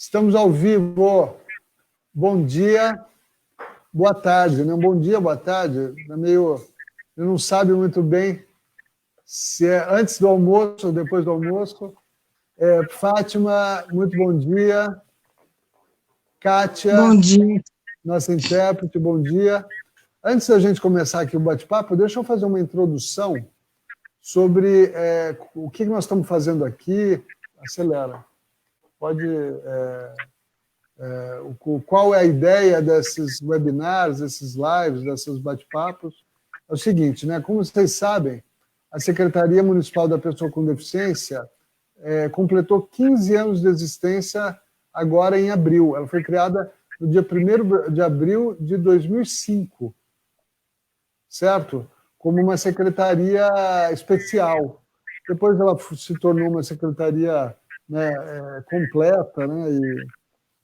Estamos ao vivo. Bom dia, boa tarde. Né? Bom dia, boa tarde. É meio... Eu não sabe muito bem se é antes do almoço ou depois do almoço. Fátima, muito bom dia. Kátia, bom dia. Nossa intérprete, bom dia. Antes da gente começar aqui o bate-papo, deixa eu fazer uma introdução sobre o que nós estamos fazendo aqui. Acelera. Pode... qual é a ideia desses webinars, desses lives, desses bate-papos? É o seguinte, né? Como vocês sabem, a Secretaria Municipal da Pessoa com Deficiência completou 15 anos de existência agora em abril. Ela foi criada no dia 1º de abril de 2005, certo? Como uma secretaria especial. Depois ela se tornou uma secretaria, né, completa, né, e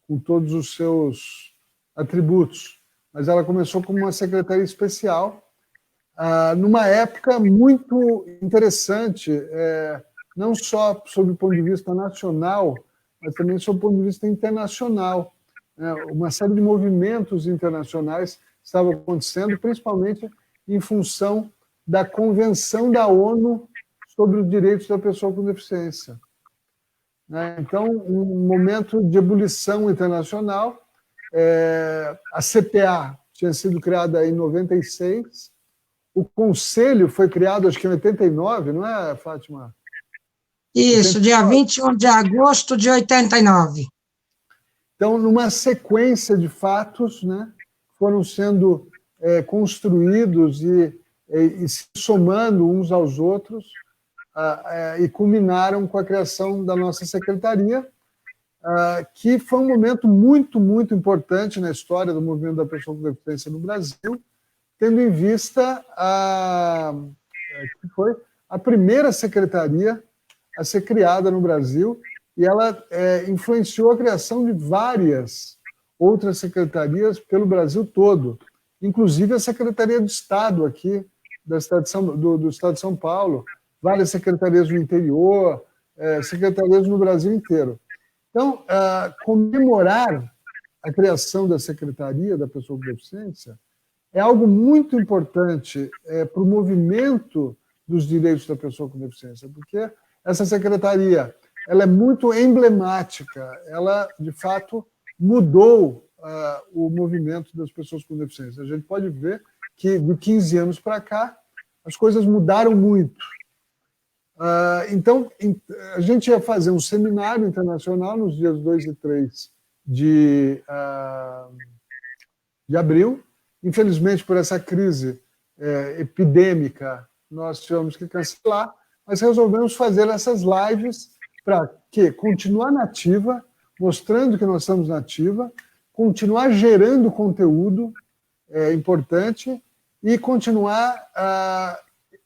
com todos os seus atributos. Mas ela começou como uma secretaria especial, numa época muito interessante, não só sob o ponto de vista nacional, mas também sob o ponto de vista internacional. Uma série de movimentos internacionais estavam acontecendo, principalmente em função da Convenção da ONU sobre os Direitos da Pessoa com Deficiência. Então, um momento de ebulição internacional. A CPA tinha sido criada em 96, o Conselho foi criado, acho que em 89, não é, Fátima? Isso, 89. Dia 21 de agosto de 89. Então, numa sequência de fatos, né, foram sendo construídos e se somando uns aos outros, e culminaram com a criação da nossa secretaria, que foi um momento muito, muito importante na história do movimento da pessoa com deficiência no Brasil, tendo em vista que foi a primeira secretaria a ser criada no Brasil, e ela influenciou a criação de várias outras secretarias pelo Brasil todo, inclusive a Secretaria de Estado aqui do Estado de São Paulo, várias secretarias no interior, secretarias no Brasil inteiro. Então, comemorar a criação da Secretaria da Pessoa com Deficiência é algo muito importante para o movimento dos direitos da pessoa com deficiência, porque essa secretaria ela é muito emblemática, ela, de fato, mudou o movimento das pessoas com deficiência. A gente pode ver que, de 15 anos para cá, as coisas mudaram muito. Então, a gente ia fazer um seminário internacional nos dias 2 e 3 de abril. Infelizmente, por essa crise epidêmica, nós tivemos que cancelar, mas resolvemos fazer essas lives para continuar na ativa, mostrando que nós estamos na ativa, continuar gerando conteúdo importante e continuar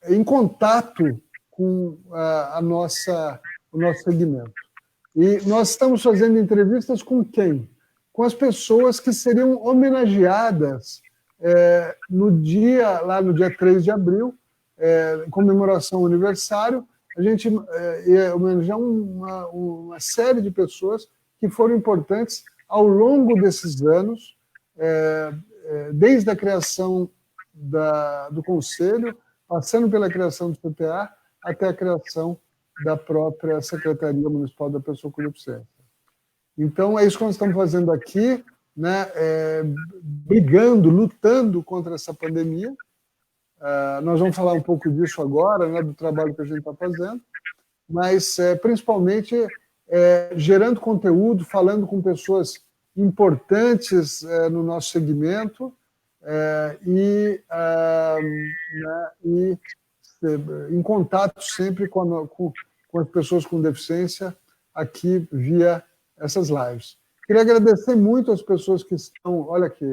em contato com o nosso segmento. E nós estamos fazendo entrevistas com quem? Com as pessoas que seriam homenageadas lá no dia 3 de abril, em comemoração ao aniversário, a gente ia homenagear uma série de pessoas que foram importantes ao longo desses anos, desde a criação do Conselho, passando pela criação do CPA, até a criação da própria Secretaria Municipal da Pessoa com Deficiência. Então, é isso que nós estamos fazendo aqui, né, brigando, lutando contra essa pandemia. Nós vamos falar um pouco disso agora, né, do trabalho que a gente está fazendo, mas principalmente gerando conteúdo, falando com pessoas importantes no nosso segmento e em contato sempre com as pessoas com deficiência aqui via essas lives. Queria agradecer muito as pessoas que estão, olha aqui,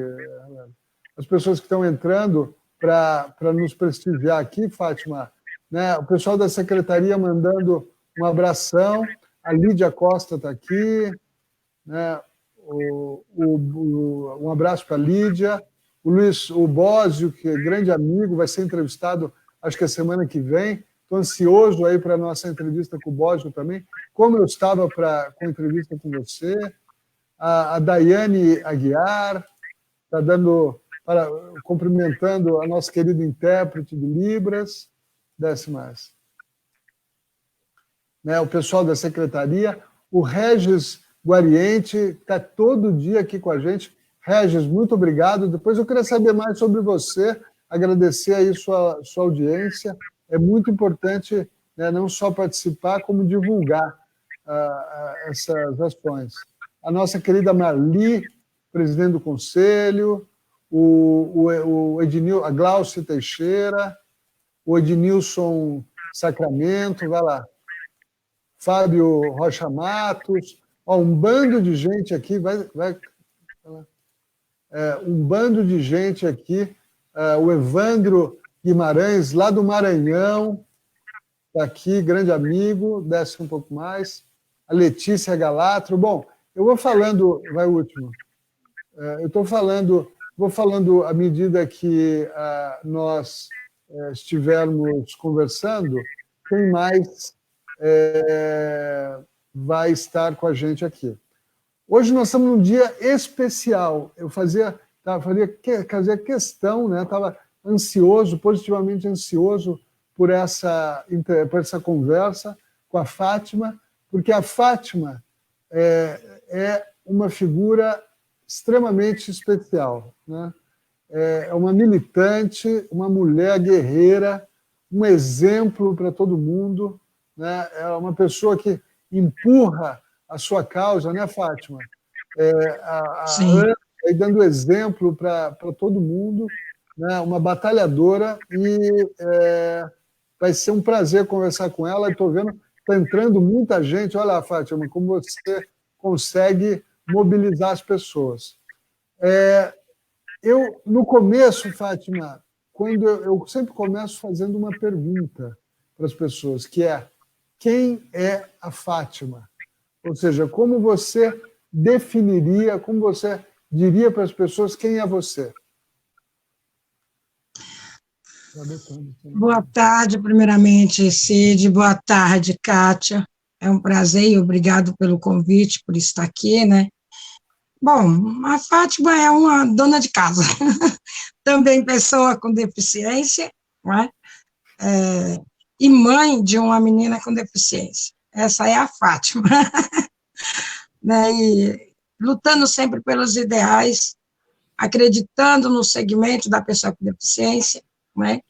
as pessoas que estão entrando para nos prestigiar aqui, Fátima, né? O pessoal da secretaria mandando um abração, a Lídia Costa está aqui, né? Um abraço para a Lídia, o Bósio, que é grande amigo, vai ser entrevistado, acho que a semana que vem. Estou ansioso aí para a nossa entrevista com o Bósio também, como eu estava com a entrevista com você. a Daiane Aguiar, está cumprimentando a nossa querida intérprete de Libras. Desce mais. Né, o pessoal da secretaria, o Regis Guariente está todo dia aqui com a gente. Regis, muito obrigado. Depois eu queria saber mais sobre você, agradecer aí sua audiência. É muito importante, né, não só participar, como divulgar essas ações. A nossa querida Marli, presidente do Conselho, o Ednilson, a Glaucia Teixeira, o Ednilson Sacramento, vai lá. Fábio Rocha Matos, um bando de gente aqui, um bando de gente aqui, o Evandro Guimarães, lá do Maranhão, está aqui, grande amigo, desce um pouco mais, a Letícia Galatro. Bom, eu vou falando, vai o último, vou falando à medida que nós estivermos conversando, quem mais vai estar com a gente aqui. Hoje nós estamos num dia especial. Eu fazia questão, né? Estava ansioso, positivamente ansioso por essa conversa com a Fátima, porque a Fátima é uma figura extremamente especial, né? É uma militante, uma mulher guerreira, um exemplo para todo mundo, né? É uma pessoa que empurra a sua causa, né, Fátima? Sim. Aí dando exemplo para todo mundo, né? Uma batalhadora, e vai ser um prazer conversar com ela. Estou vendo, está entrando muita gente. Olha, Fátima, como você consegue mobilizar as pessoas. No começo, Fátima, eu sempre começo fazendo uma pergunta para as pessoas, que é: quem é a Fátima? Ou seja, como você definiria, como você diria para as pessoas quem é você? Boa tarde, primeiramente, Cid. Boa tarde, Kátia. É um prazer e obrigado pelo convite, por estar aqui, né? Bom, a Fátima é uma dona de casa, também pessoa com deficiência, né? E mãe de uma menina com deficiência. Essa é a Fátima. Né? E lutando sempre pelos ideais, acreditando no segmento da pessoa com deficiência, né?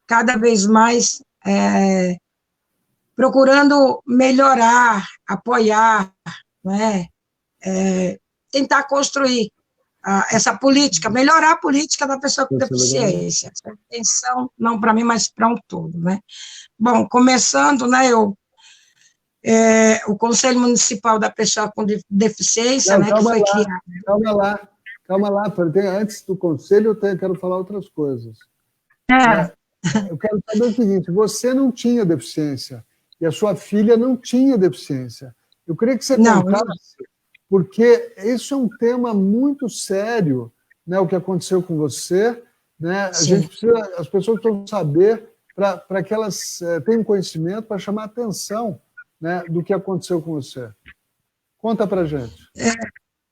Cada vez mais procurando melhorar, apoiar, né? Tentar construir essa política, melhorar a política da pessoa com deficiência. Essa intenção, não para mim, mas para um todo, né? Bom, começando, né, o Conselho Municipal da Pessoa com Deficiência, não, né, que foi criado. Calma lá, porque antes do Conselho eu quero falar outras coisas. Eu quero saber o seguinte: você não tinha deficiência e a sua filha não tinha deficiência. Eu queria que você contasse, porque isso é um tema muito sério, né, o que aconteceu com você, né? A gente precisa, as pessoas precisam saber para que elas tenham conhecimento, para chamar a atenção, né, do que aconteceu com você. Conta para a gente.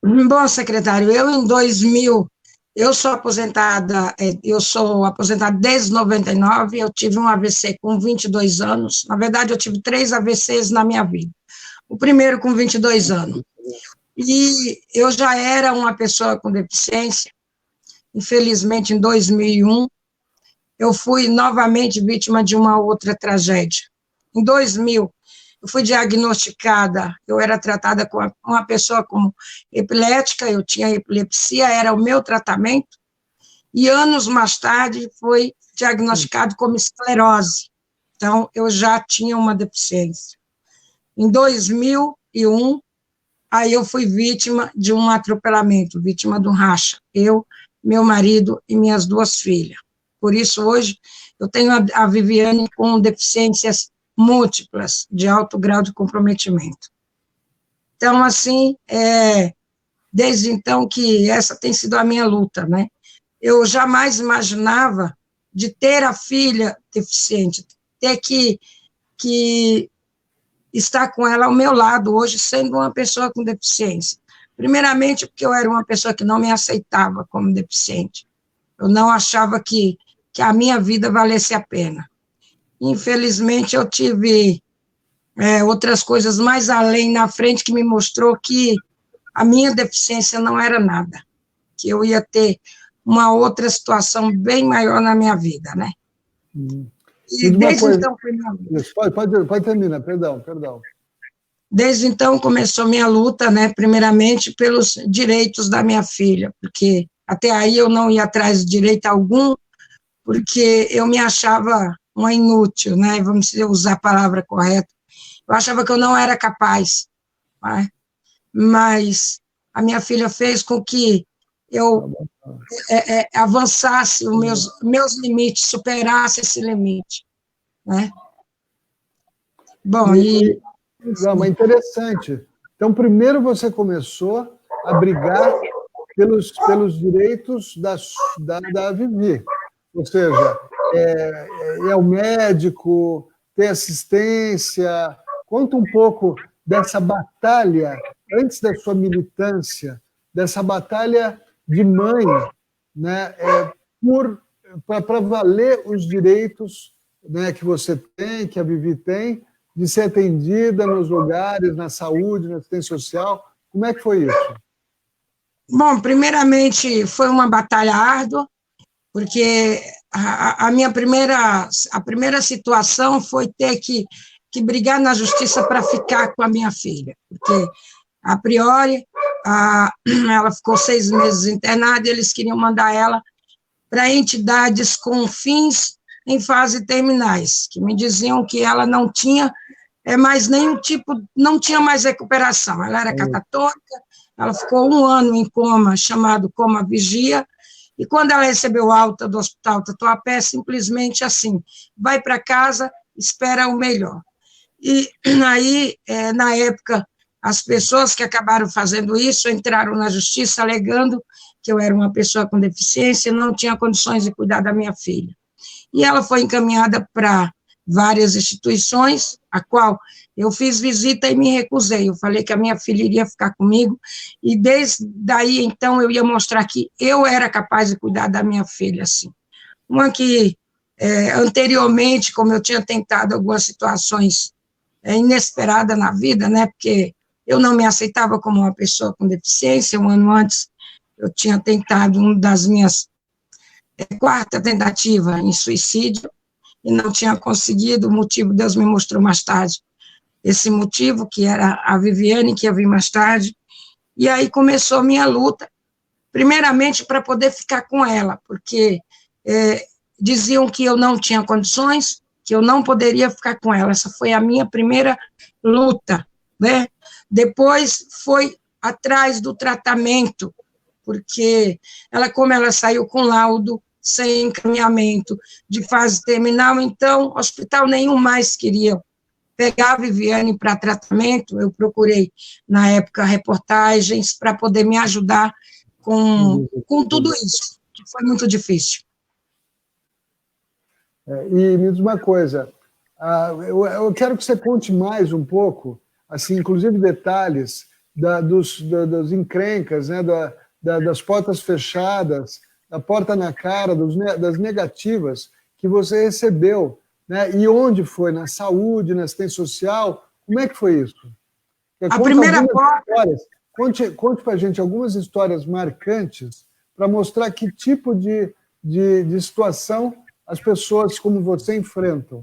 Bom, secretário, em 2000, eu sou aposentada desde 99, eu tive um AVC com 22 anos, na verdade eu tive 3 AVCs na minha vida, o primeiro com 22 anos, e eu já era uma pessoa com deficiência. Infelizmente, em 2001, eu fui novamente vítima de uma outra tragédia. Em 2000, eu fui diagnosticada, eu era tratada com uma pessoa como epilética, eu tinha epilepsia, era o meu tratamento, e anos mais tarde foi diagnosticado como esclerose. Então, eu já tinha uma deficiência. Em 2001, aí eu fui vítima de um atropelamento, vítima de um racha. Eu, meu marido e minhas 2 filhas. Por isso, hoje, eu tenho a Viviane com deficiências múltiplas, de alto grau de comprometimento. Então, assim, desde então que essa tem sido a minha luta, né? Eu jamais imaginava de ter a filha deficiente, ter que estar com ela ao meu lado hoje, sendo uma pessoa com deficiência. Primeiramente, porque eu era uma pessoa que não me aceitava como deficiente. Eu não achava que a minha vida valesse a pena. Infelizmente, eu tive outras coisas mais além na frente que me mostrou que a minha deficiência não era nada, que eu ia ter uma outra situação bem maior na minha vida, né? E desde então foi minha luta. Pode terminar, perdão. Desde então começou minha luta, né? Primeiramente pelos direitos da minha filha, porque até aí eu não ia atrás de direito algum, porque eu me achava uma inútil, né? Vamos usar a palavra correta. Eu achava que eu não era capaz, né? Mas a minha filha fez com que eu avançasse os meus limites, superasse esse limite, né? Bom, Não, mas interessante. Então, primeiro você começou a brigar pelos direitos da Vivi, ou seja, é o médico, ter assistência. Conta um pouco dessa batalha, antes da sua militância, dessa batalha de mãe, né, para valer os direitos, né, que você tem, que a Vivi tem, de ser atendida nos lugares, na saúde, na assistência social. Como é que foi isso? Bom, primeiramente foi uma batalha árdua, porque a minha primeira situação foi ter que brigar na justiça para ficar com a minha filha, porque, a priori, ela ficou 6 meses internada e eles queriam mandar ela para entidades com fins em fase terminais, que me diziam que ela não tinha mais nenhum tipo, não tinha mais recuperação, ela era catatônica, ela ficou 1 ano em coma, chamado coma vigia, e quando ela recebeu alta do Hospital Tatuapé, simplesmente assim, vai para casa, espera o melhor. E aí, na época, as pessoas que acabaram fazendo isso entraram na justiça alegando que eu era uma pessoa com deficiência e não tinha condições de cuidar da minha filha. E ela foi encaminhada para várias instituições, a qual eu fiz visita e me recusei. Eu falei que a minha filha iria ficar comigo, e desde daí, então, eu ia mostrar que eu era capaz de cuidar da minha filha, assim. Uma que, anteriormente, como eu tinha tentado algumas situações inesperadas na vida, né, porque eu não me aceitava como uma pessoa com deficiência. 1 ano antes, eu tinha tentado uma das minhas 4ª tentativa em suicídio, e não tinha conseguido. O motivo Deus me mostrou mais tarde, esse motivo, que era a Viviane, que ia vir mais tarde, e aí começou a minha luta, primeiramente para poder ficar com ela, porque diziam que eu não tinha condições, que eu não poderia ficar com ela. Essa foi a minha primeira luta, né? Depois foi atrás do tratamento, porque como ela saiu com laudo, sem encaminhamento de fase terminal, então, hospital nenhum mais queria pegar a Viviane para tratamento. Eu procurei, na época, reportagens para poder me ajudar com tudo isso, que foi muito difícil. E me diz uma coisa, eu quero que você conte mais um pouco, assim, inclusive detalhes das encrencas, né, das portas fechadas, da porta na cara, das negativas que você recebeu, né? E onde foi? Na saúde, na assistência social? Como é que foi isso? A primeira porta... Conte para a gente algumas histórias marcantes para mostrar que tipo de situação as pessoas como você enfrentam.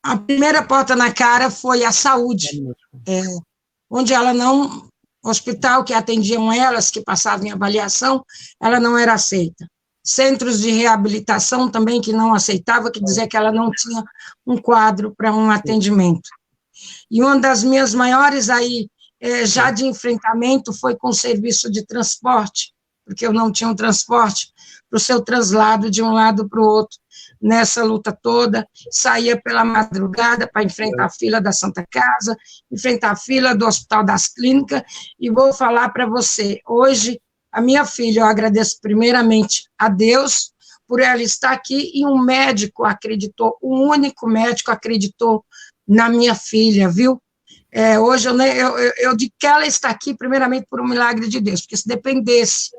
A primeira porta na cara foi a saúde, onde ela não... Hospital que atendiam elas, que passavam em avaliação, ela não era aceita. Centros de reabilitação também que não aceitava, que dizia que ela não tinha um quadro para um atendimento. E uma das minhas maiores já de enfrentamento foi com o serviço de transporte, porque eu não tinha um transporte para o seu traslado de um lado para o outro. Nessa luta toda, saía pela madrugada para enfrentar a fila da Santa Casa, enfrentar a fila do Hospital das Clínicas, e vou falar para você, hoje, a minha filha, eu agradeço primeiramente a Deus por ela estar aqui, e um médico acreditou, o único médico acreditou na minha filha, viu? Hoje eu digo que ela está aqui, primeiramente, por um milagre de Deus, porque se dependesse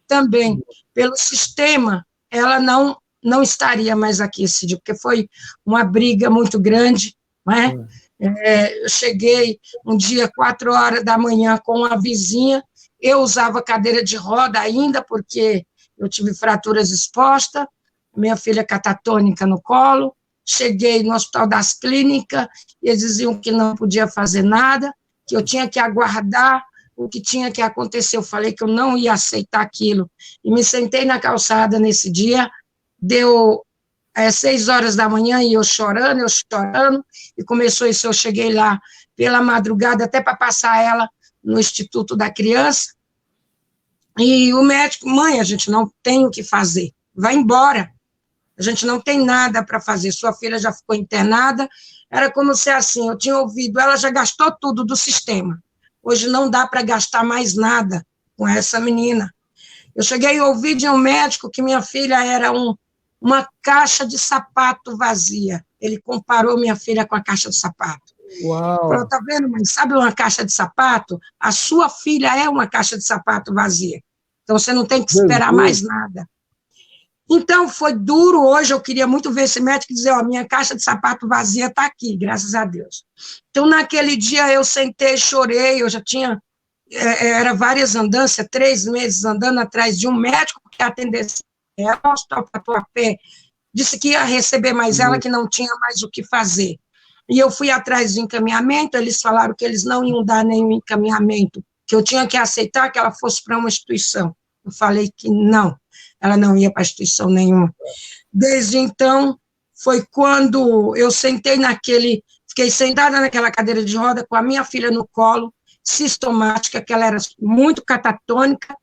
também pelo sistema, ela não estaria mais aqui esse dia, porque foi uma briga muito grande, né? Eu cheguei um dia, 4 horas da manhã, com uma vizinha, eu usava cadeira de roda ainda, porque eu tive fraturas expostas, minha filha catatônica no colo, cheguei no Hospital das Clínicas, e eles diziam que não podia fazer nada, que eu tinha que aguardar o que tinha que acontecer. Eu falei que eu não ia aceitar aquilo, e me sentei na calçada nesse dia, deu 6 horas da manhã, e eu chorando, e começou isso, eu cheguei lá pela madrugada, até para passar ela no Instituto da Criança, e o médico, mãe, a gente não tem o que fazer, vai embora, a gente não tem nada para fazer, sua filha já ficou internada, era como se assim, eu tinha ouvido, ela já gastou tudo do sistema, hoje não dá para gastar mais nada com essa menina. Eu cheguei a ouvir de um médico que minha filha era uma caixa de sapato vazia, ele comparou minha filha com a caixa de sapato. Uau! Falou, tá vendo, mãe, sabe uma caixa de sapato? A sua filha é uma caixa de sapato vazia, então você não tem que esperar mais nada. Então, foi duro hoje, eu queria muito ver esse médico e dizer, minha caixa de sapato vazia está aqui, graças a Deus. Então, naquele dia, eu sentei, chorei, eu já tinha, era várias andanças, 3 meses andando atrás de um médico que atendesse ela, o Hospital Tatuapé, disse que ia receber mais ela, que não tinha mais o que fazer. E eu fui atrás do encaminhamento, eles falaram que eles não iam dar nenhum encaminhamento, que eu tinha que aceitar que ela fosse para uma instituição. Eu falei que não. Ela não ia para instituição nenhuma. Desde então, foi quando eu fiquei sentada naquela cadeira de roda com a minha filha no colo, sistomática, que ela era muito catatônica,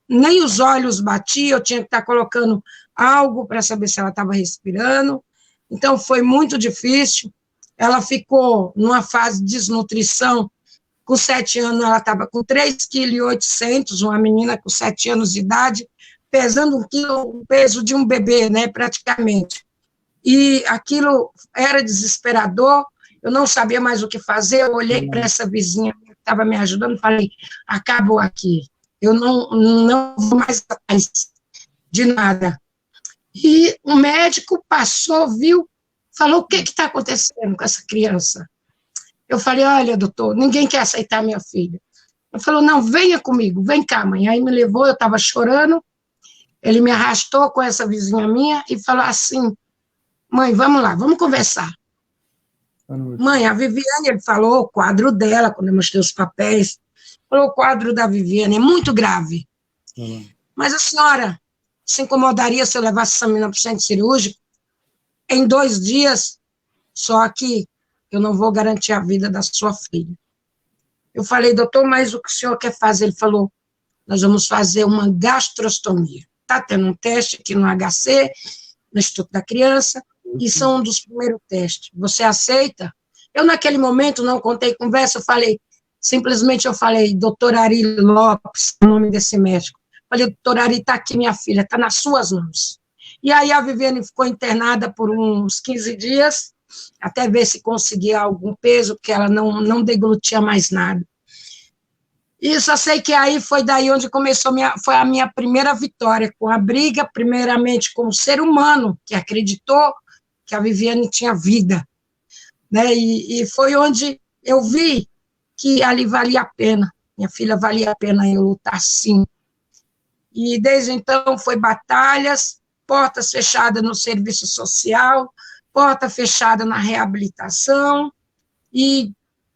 nem os olhos batiam, eu tinha que estar colocando algo para saber se ela estava respirando, então foi muito difícil. Ela ficou numa fase de desnutrição, com 7 anos ela estava com 3,8 kg, uma menina com 7 anos de idade, pesando 1 quilo, o peso de um bebê, né, praticamente. E aquilo era desesperador, eu não sabia mais o que fazer, eu olhei para essa vizinha que estava me ajudando e falei, acabou aqui, eu não vou mais atrás de nada. E o médico passou, viu, falou, o que está acontecendo com essa criança? Eu falei, olha, doutor, ninguém quer aceitar minha filha. Ele falou, não, venha comigo, vem cá, mãe. Aí me levou, eu estava chorando, ele me arrastou com essa vizinha minha e falou assim, mãe, vamos lá, vamos conversar. Mãe, a Viviane, ele falou o quadro dela, quando eu mostrei os papéis, falou, o quadro da Viviane é muito grave. Mas a senhora se incomodaria se eu levasse essa menina para o centro cirúrgico? Em 2 dias, só que eu não vou garantir a vida da sua filha. Eu falei, doutor, mas o que o senhor quer fazer? Ele falou, nós vamos fazer uma gastrostomia. Está tendo um teste aqui no HC, no Instituto da Criança, e são um dos primeiros testes. Você aceita? Eu, naquele momento, não contei conversa, simplesmente eu falei, doutor Ari Lopes, o nome desse médico. Falei, doutor Ari, está aqui minha filha, está nas suas mãos. E aí a Viviane ficou internada por uns 15 dias, até ver se conseguia algum peso, porque ela não deglutia mais nada. E só sei que aí foi daí onde começou foi a minha primeira vitória, com a briga, primeiramente com o ser humano, que acreditou que a Viviane tinha vida, né? E foi onde eu vi que ali valia a pena, minha filha valia a pena eu lutar sim. E desde então foi batalhas, portas fechadas no serviço social, porta fechada na reabilitação, e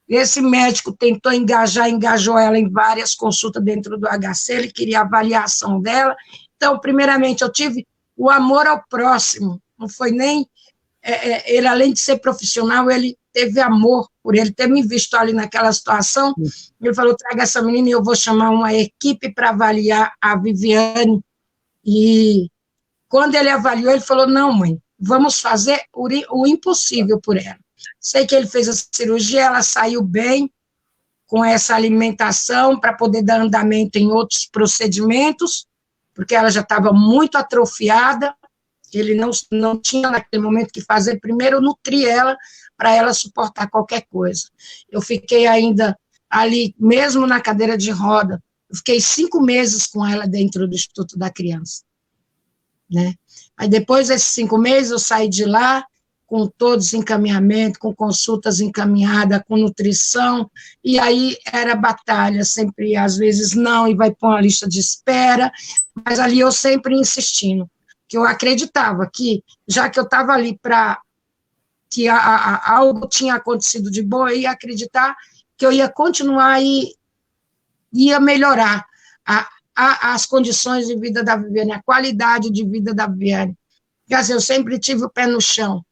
esse médico tentou engajou ela em várias consultas dentro do HC, ele queria a avaliação dela. Então, primeiramente, eu tive o amor ao próximo, não foi nem... ele, além de ser profissional, ele teve amor por ele ter me visto ali naquela situação. Ele falou, traga essa menina e eu vou chamar uma equipe para avaliar a Viviane. E quando ele avaliou, ele falou, não, mãe, vamos fazer o impossível por ela. Sei que ele fez a cirurgia, ela saiu bem com essa alimentação para poder dar andamento em outros procedimentos, porque ela já estava muito atrofiada, ele não tinha naquele momento que fazer, primeiro nutrir ela, para ela suportar qualquer coisa. Eu fiquei ainda ali, mesmo na cadeira de roda, eu fiquei 5 meses com ela dentro do Instituto da Criança, né? Aí depois desses 5 meses eu saí de lá, com todos encaminhamento, com consultas encaminhadas, com nutrição, e aí era batalha, sempre, às vezes não, e vai pôr uma lista de espera, mas ali eu sempre insistindo, que eu acreditava que, já que eu estava ali para que algo tinha acontecido de bom, eu ia acreditar que eu ia continuar e ia melhorar as condições de vida da Viviane, a qualidade de vida da Viviane. Quer dizer, eu sempre tive o pé no chão,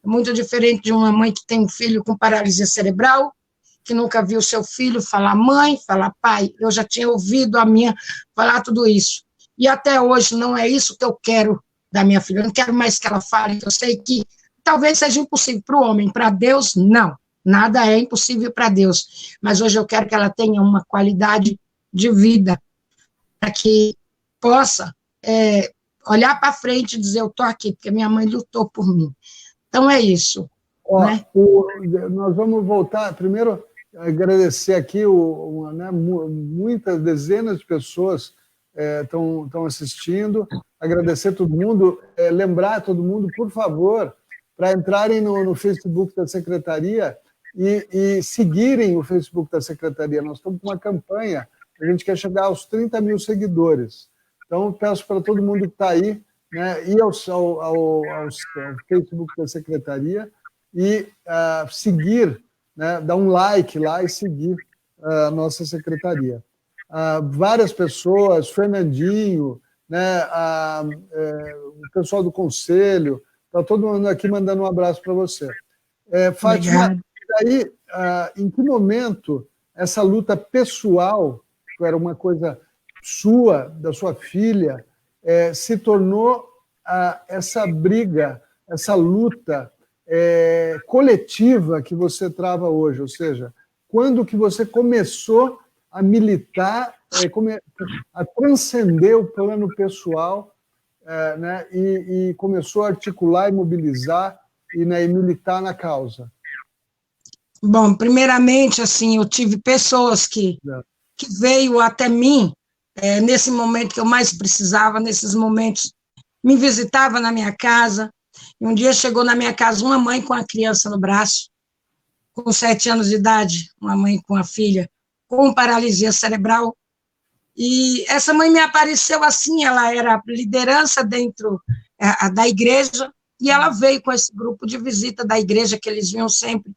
muito diferente de uma mãe que tem um filho com paralisia cerebral, que nunca viu seu filho falar mãe, falar pai. Eu já tinha ouvido a minha falar tudo isso. E até hoje não é isso que eu quero da minha filha. Eu não quero mais que ela fale, eu sei que talvez seja impossível para o homem, para Deus, não. Nada é impossível para Deus. Mas hoje eu quero que ela tenha uma qualidade de vida, para que possa olhar para frente e dizer, eu estou aqui, porque minha mãe lutou por mim. Então, é isso. Né? Nós vamos voltar, primeiro, agradecer aqui, muitas dezenas de pessoas estão assistindo, agradecer todo mundo, lembrar todo mundo, por favor, para entrarem no Facebook da Secretaria e seguirem o Facebook da Secretaria. Nós estamos com uma campanha, a gente quer chegar aos 30 mil seguidores. Então, peço para todo mundo que está aí, né, ir ao Facebook da Secretaria e seguir, né, dar um like lá e seguir a nossa Secretaria. Várias pessoas, Fernandinho, né, o pessoal do Conselho, está todo mundo aqui mandando um abraço para você. Fátima, aí, em que momento essa luta pessoal, que era uma coisa sua, da sua filha, se tornou essa briga, essa luta coletiva que você trava hoje? Ou seja, quando que você começou a militar, a transcender o plano pessoal, né, e começou a articular e mobilizar e militar na causa? Bom, primeiramente, assim, eu tive pessoas que veio até mim nesse momento que eu mais precisava, nesses momentos, me visitava na minha casa, e um dia chegou na minha casa uma mãe com a criança no braço, com 7 anos de idade, uma mãe com a filha, com paralisia cerebral, e essa mãe me apareceu assim, ela era liderança dentro da igreja, e ela veio com esse grupo de visita da igreja, que eles vinham sempre,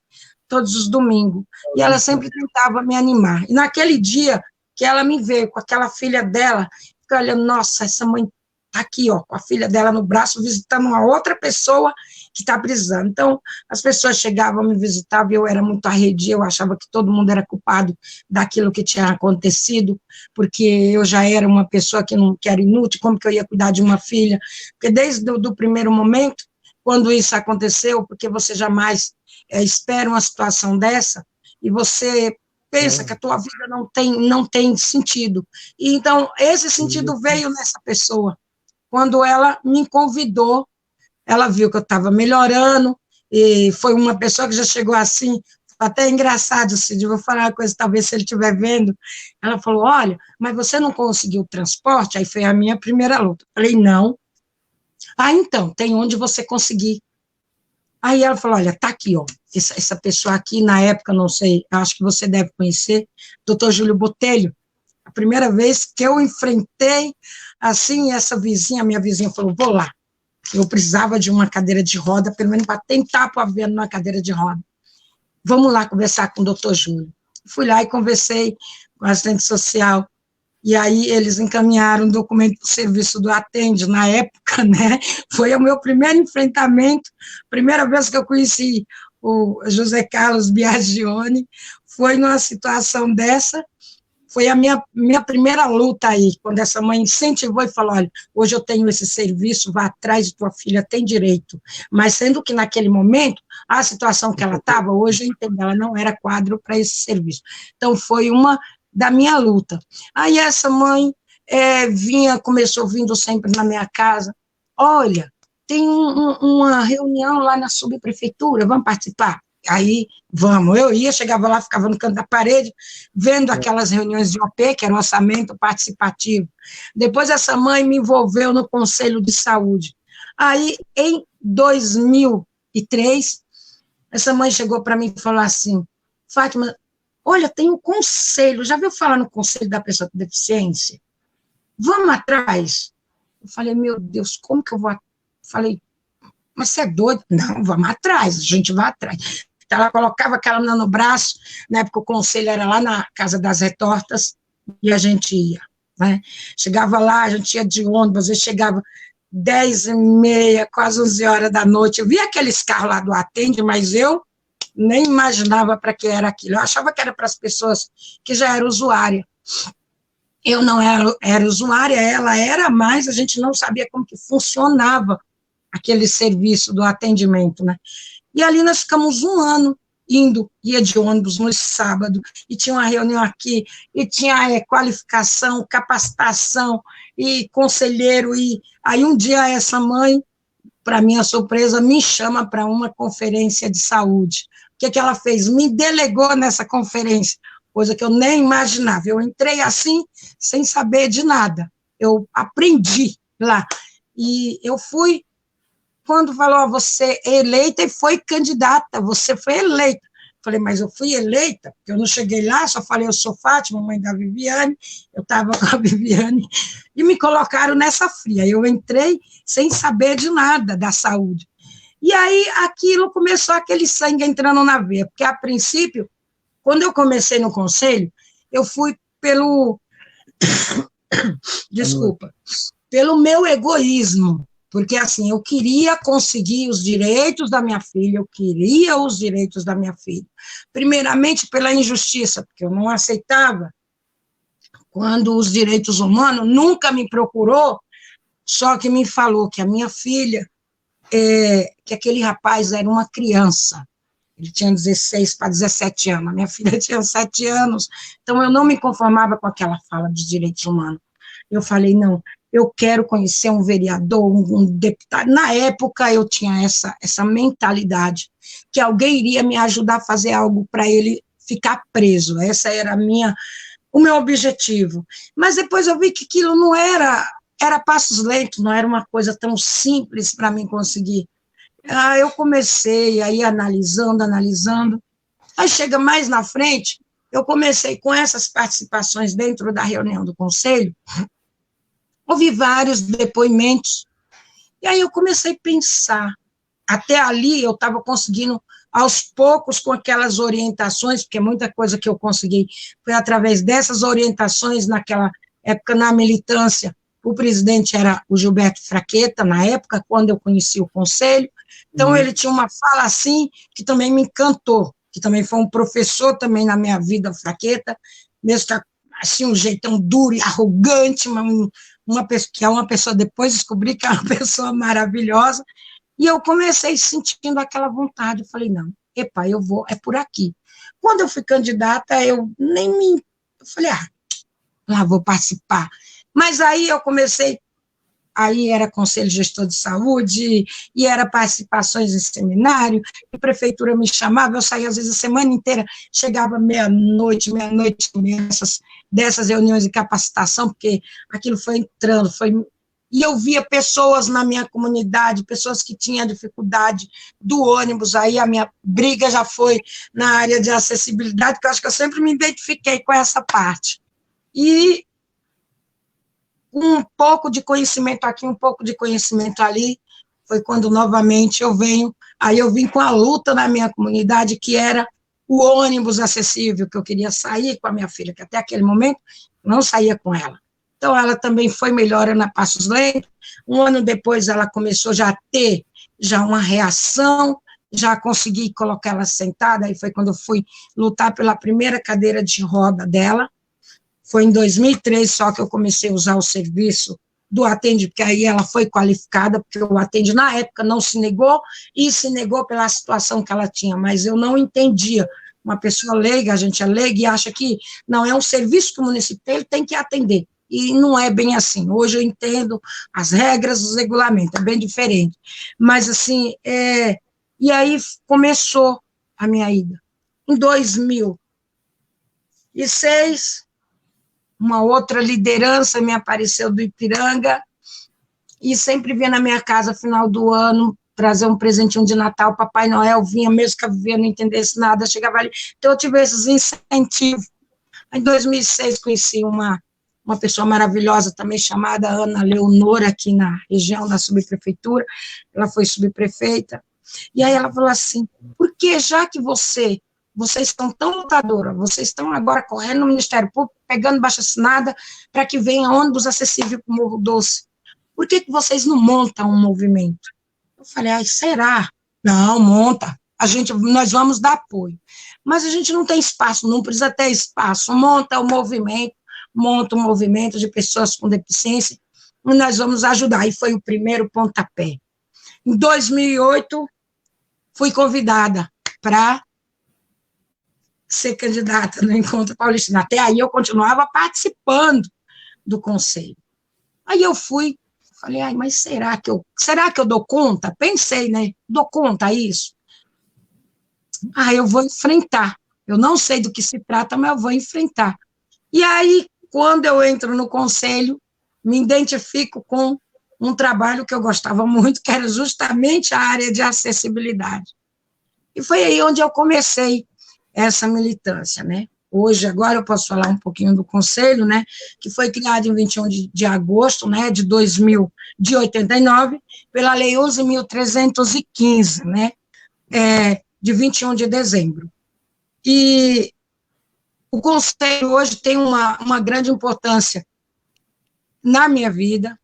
todos os domingos, e ela sempre tentava me animar. E naquele dia que ela me veio com aquela filha dela, fiquei olhando, nossa, essa mãe está aqui, ó, com a filha dela no braço, visitando uma outra pessoa que está precisando. Então, as pessoas chegavam, me visitavam, e eu era muito arredia, eu achava que todo mundo era culpado daquilo que tinha acontecido, porque eu já era uma pessoa que era inútil, como que eu ia cuidar de uma filha? Porque desde o primeiro momento, quando isso aconteceu, porque você jamais espera uma situação dessa, e você pensa que a tua vida não tem sentido. E então, esse sentido veio nessa pessoa. Quando ela me convidou, ela viu que eu estava melhorando, e foi uma pessoa que já chegou assim, até engraçado, Cid, vou falar uma coisa, talvez se ele estiver vendo, ela falou, olha, mas você não conseguiu transporte? Aí foi a minha primeira luta. Eu falei, não. Então, tem onde você conseguir. Aí ela falou, olha, tá aqui, ó, essa pessoa aqui, na época, não sei, acho que você deve conhecer, Dr. Júlio Botelho. A primeira vez que eu enfrentei, assim, essa vizinha, minha vizinha falou, vou lá. Eu precisava de uma cadeira de roda, pelo menos para tentar pôr a Viviane numa cadeira de roda. Vamos lá conversar com o doutor Júlio. Fui lá e conversei com a assistente social, e aí eles encaminharam um documento do serviço do Atende, na época, né, foi o meu primeiro enfrentamento, primeira vez que eu conheci o José Carlos Biagione, foi numa situação dessa, foi a minha primeira luta aí, quando essa mãe incentivou e falou, olha, hoje eu tenho esse serviço, vá atrás de tua filha, tem direito, mas sendo que naquele momento, a situação que ela estava, hoje eu entendo, ela não era quadro para esse serviço, então foi uma da minha luta. Aí essa mãe começou vindo sempre na minha casa, olha, tem uma reunião lá na subprefeitura, vamos participar? Aí, vamos. Eu ia, chegava lá, ficava no canto da parede, vendo aquelas reuniões de OP, que era o orçamento participativo. Depois, essa mãe me envolveu no Conselho de Saúde. Aí, em 2003, essa mãe chegou para mim e falou assim, Fátima, olha, tem um conselho, já viu falar no Conselho da Pessoa com Deficiência? Vamos atrás? Eu falei, meu Deus, como que eu vou? Falei, mas você é doido? Não, vamos atrás, a gente vai atrás. Então, ela colocava aquela menina no braço, na época o conselho era lá na Casa das Retortas, e a gente ia, né? Chegava lá, a gente ia de ônibus, às vezes chegava 10h30, quase 11 horas da noite, eu via aqueles carros lá do Atende, mas eu nem imaginava para que era aquilo, eu achava que era para as pessoas que já eram usuárias. Eu não era usuária, ela era, mas a gente não sabia como que funcionava aquele serviço do atendimento, né? E ali nós ficamos um ano ia de ônibus no sábado, e tinha uma reunião aqui, e tinha qualificação, capacitação, e conselheiro, e aí um dia essa mãe, para minha surpresa, me chama para uma conferência de saúde. O que ela fez? Me delegou nessa conferência, coisa que eu nem imaginava. Eu entrei assim, sem saber de nada. Eu aprendi lá. E eu fui, quando falou, você é eleita e foi candidata, você foi eleita. Falei, mas eu fui eleita, porque eu não cheguei lá, só falei, eu sou Fátima, mãe da Viviane, eu estava com a Viviane, e me colocaram nessa fria. Eu entrei sem saber de nada da saúde. E aí, aquilo começou aquele sangue entrando na veia, porque, a princípio, quando eu comecei no conselho, eu fui pelo... Desculpa. Pelo meu egoísmo, porque, assim, eu queria conseguir os direitos da minha filha, eu queria os direitos da minha filha. Primeiramente, pela injustiça, porque eu não aceitava quando os direitos humanos nunca me procurou, só que me falou que a minha filha, que aquele rapaz era uma criança, ele tinha 16 para 17 anos, a minha filha tinha 7 anos, então eu não me conformava com aquela fala dos direitos humanos. Eu falei, não, eu quero conhecer um vereador, um deputado. Na época, eu tinha essa mentalidade, que alguém iria me ajudar a fazer algo para ele ficar preso. Essa era o meu objetivo. Mas depois eu vi que aquilo não era passos lentos, não era uma coisa tão simples para mim conseguir. Eu comecei aí analisando, aí chega mais na frente, eu comecei com essas participações dentro da reunião do conselho, ouvi vários depoimentos, e aí eu comecei a pensar, até ali eu estava conseguindo, aos poucos, com aquelas orientações, porque muita coisa que eu consegui foi através dessas orientações, naquela época, na militância, o presidente era o Gilberto Fraqueta, na época, quando eu conheci o conselho, então ele tinha uma fala assim, que também me encantou, que também foi um professor também na minha vida, o Fraqueta, mesmo que assim, um jeitão duro e arrogante, que é uma pessoa, depois descobri que é uma pessoa maravilhosa, e eu comecei sentindo aquela vontade, eu falei, não, eu vou, é por aqui. Quando eu fui candidata, eu falei, lá vou participar. Mas aí eu comecei, aí era Conselho Gestor de Saúde, e era participações em seminário, a prefeitura me chamava, eu saía às vezes a semana inteira, chegava meia-noite, dessas reuniões de capacitação, porque aquilo foi entrando, e eu via pessoas na minha comunidade, pessoas que tinham dificuldade do ônibus, aí a minha briga já foi na área de acessibilidade, que eu acho que eu sempre me identifiquei com essa parte. E um pouco de conhecimento aqui, um pouco de conhecimento ali, foi quando novamente eu vim com a luta na minha comunidade, que era o ônibus acessível, que eu queria sair com a minha filha, que até aquele momento não saía com ela. Então, ela também foi melhorando a passos lentos. Um ano depois, ela começou já a ter uma reação, já consegui colocar ela sentada, aí foi quando eu fui lutar pela primeira cadeira de roda dela. Foi em 2003 só que eu comecei a usar o serviço do Atende, porque aí ela foi qualificada, porque o Atende, na época, não se negou, e se negou pela situação que ela tinha, mas eu não entendia. Uma pessoa leiga, a gente é leiga, e acha que não é um serviço que o município tem, ele tem que atender. e não é bem assim. Hoje eu entendo as regras, os regulamentos, é bem diferente. Mas, assim, e aí começou a minha ida. Em 2006, uma outra liderança me apareceu do Ipiranga, e sempre vinha na minha casa, final do ano, trazer um presentinho de Natal, Papai Noel vinha, mesmo que a Viviane não entendesse nada, chegava ali. Então, eu tive esses incentivos. Em 2006, conheci uma pessoa maravilhosa também, chamada Ana Leonora, aqui na região da subprefeitura. Ela foi subprefeita. E aí ela falou assim, por que, já que vocês estão tão lutadoras, vocês estão agora correndo no Ministério Público, pegando baixa-assinada para que venha ônibus acessível para o Morro Doce, por que vocês não montam um movimento? Eu falei, será? Não, monta. Nós vamos dar apoio. Mas a gente não tem espaço, não precisa ter espaço. Monta um movimento de pessoas com deficiência, e nós vamos ajudar. E foi o primeiro pontapé. Em 2008, fui convidada para ser candidata no Encontro Paulistano. Até aí eu continuava participando do conselho. Aí eu fui, falei, mas será que eu dou conta? Pensei, né? Dou conta isso? Eu vou enfrentar. Eu não sei do que se trata, mas eu vou enfrentar. E aí, quando eu entro no conselho, me identifico com um trabalho que eu gostava muito, que era justamente a área de acessibilidade. E foi aí onde eu comecei essa militância, né? Hoje, agora eu posso falar um pouquinho do conselho, né, que foi criado em 21 de agosto, né, de 89, pela Lei 11.315, né, de 21 de dezembro. E o conselho hoje tem uma grande importância na minha vida,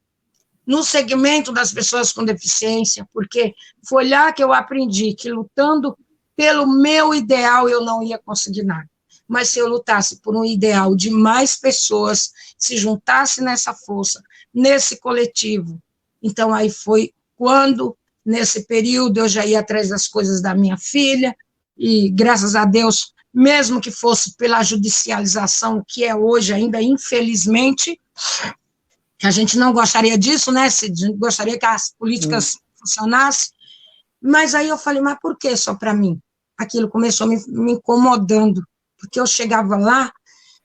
no segmento das pessoas com deficiência, porque foi lá que eu aprendi que lutando pelo meu ideal eu não ia conseguir nada. Mas se eu lutasse por um ideal de mais pessoas, se juntasse nessa força, nesse coletivo, então aí foi quando, nesse período, eu já ia atrás das coisas da minha filha, e graças a Deus, mesmo que fosse pela judicialização, que é hoje ainda, infelizmente, que a gente não gostaria disso, né? A gente gostaria que as políticas funcionassem, mas aí eu falei, mas por que só para mim? Aquilo começou me incomodando, porque eu chegava lá,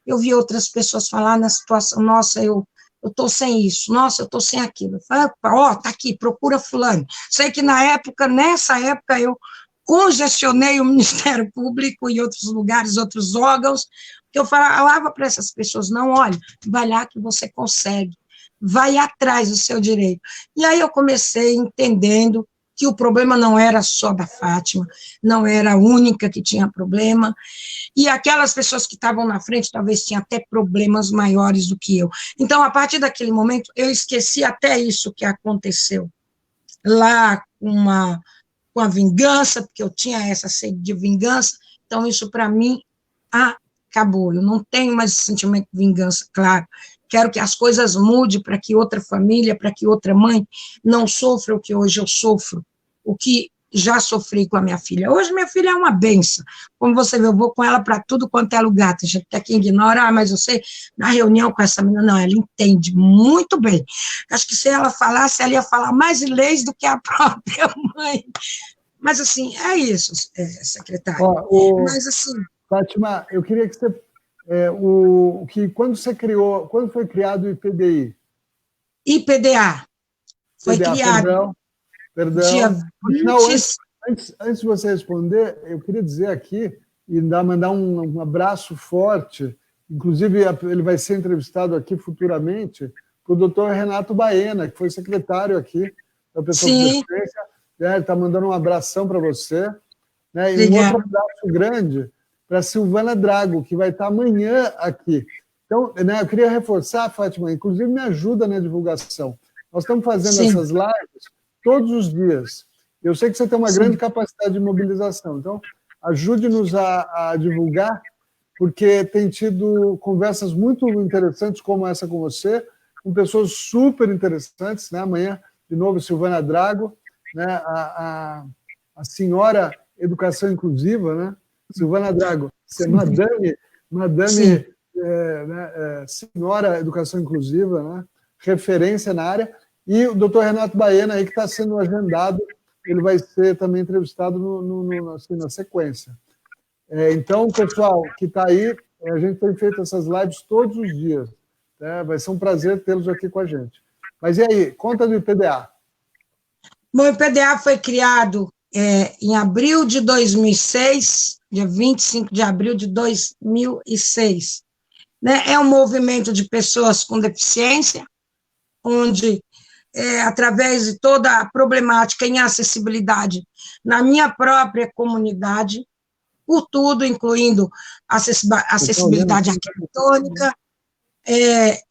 eu via outras pessoas falar na situação, nossa, eu estou sem isso, nossa, eu estou sem aquilo. Eu falei, tá aqui, procura fulano. Sei que nessa época, eu congestionei o Ministério Público e outros lugares, outros órgãos, que eu falava para essas pessoas, não, olha, vai lá que você consegue, vai atrás do seu direito. E aí eu comecei entendendo que o problema não era só da Fátima, não era a única que tinha problema, e aquelas pessoas que estavam na frente talvez tinham até problemas maiores do que eu. Então, a partir daquele momento, eu esqueci até isso que aconteceu lá com a vingança, porque eu tinha essa sede de vingança, então isso para mim acabou, eu não tenho mais esse sentimento de vingança, claro, quero que as coisas mudem para que outra família, para que outra mãe não sofra o que hoje eu sofro, o que já sofri com a minha filha. Hoje minha filha é uma benção, como você vê, eu vou com ela para tudo quanto é lugar, tem gente que aqui ignora, mas eu sei, na reunião com essa menina, não, ela entende muito bem, acho que se ela falasse, ela ia falar mais inglês do que a própria mãe, mas assim, é isso, secretária. Mas assim... Fátima, eu queria que você... quando foi criado o IPDI? IPDA. Foi criado. Perdão. Dia 20... Não, antes de você responder, eu queria dizer aqui e mandar um abraço forte, inclusive ele vai ser entrevistado aqui futuramente, para o doutor Renato Baena, que foi secretário aqui da pessoa com deficiência. Ele está mandando um abração para você. Né? E um outro abraço grande para a Silvana Drago, que vai estar amanhã aqui. Então, né, eu queria reforçar, Fátima, inclusive me ajuda na divulgação. Nós estamos fazendo essas lives todos os dias. Eu sei que você tem uma grande capacidade de mobilização, então ajude-nos a divulgar, porque tem tido conversas muito interessantes como essa com você, com pessoas super interessantes, né? Amanhã, de novo, Silvana Drago, né? a senhora Educação Inclusiva, né? Silvana Drago, você é madame senhora Educação Inclusiva, né? Referência na área, e o doutor Renato Baena, aí, que está sendo agendado, ele vai ser também entrevistado assim, na sequência. Então, pessoal que está aí, a gente tem feito essas lives todos os dias. Né? Vai ser um prazer tê-los aqui com a gente. Mas e aí, conta do IPDA. Bom, o IPDA foi criado em abril de 2006, dia 25 de abril de 2006. Né? É um movimento de pessoas com deficiência, onde, através de toda a problemática em acessibilidade na minha própria comunidade, por tudo, incluindo acessibilidade arquitetônica,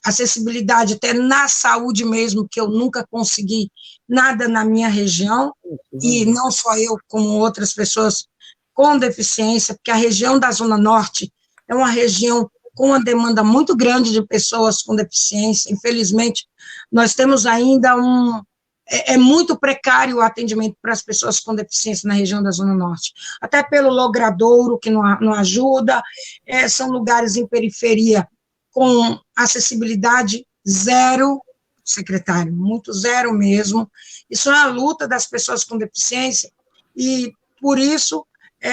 acessibilidade até na saúde mesmo, que eu nunca consegui nada na minha região, e não só eu, como outras pessoas com deficiência, porque a região da Zona Norte é uma região com uma demanda muito grande de pessoas com deficiência. Infelizmente, nós temos ainda é muito precário o atendimento para as pessoas com deficiência na região da Zona Norte, até pelo logradouro, que não ajuda, são lugares em periferia com acessibilidade zero, secretário, muito zero mesmo. Isso é a luta das pessoas com deficiência, e por isso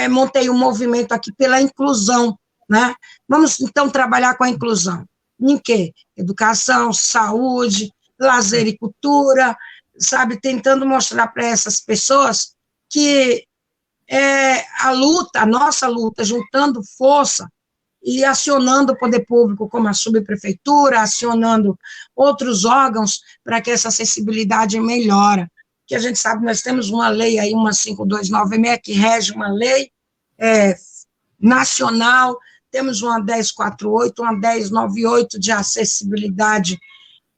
montei um movimento aqui pela inclusão, né? Vamos, então, trabalhar com a inclusão. Em quê? Educação, saúde, lazer e cultura, sabe, tentando mostrar para essas pessoas que a nossa luta, juntando força e acionando o poder público, como a subprefeitura, acionando outros órgãos para que essa acessibilidade melhore. Que a gente sabe, nós temos uma lei aí, uma 5296, que rege uma lei nacional, temos uma 1048, uma 1098 de acessibilidade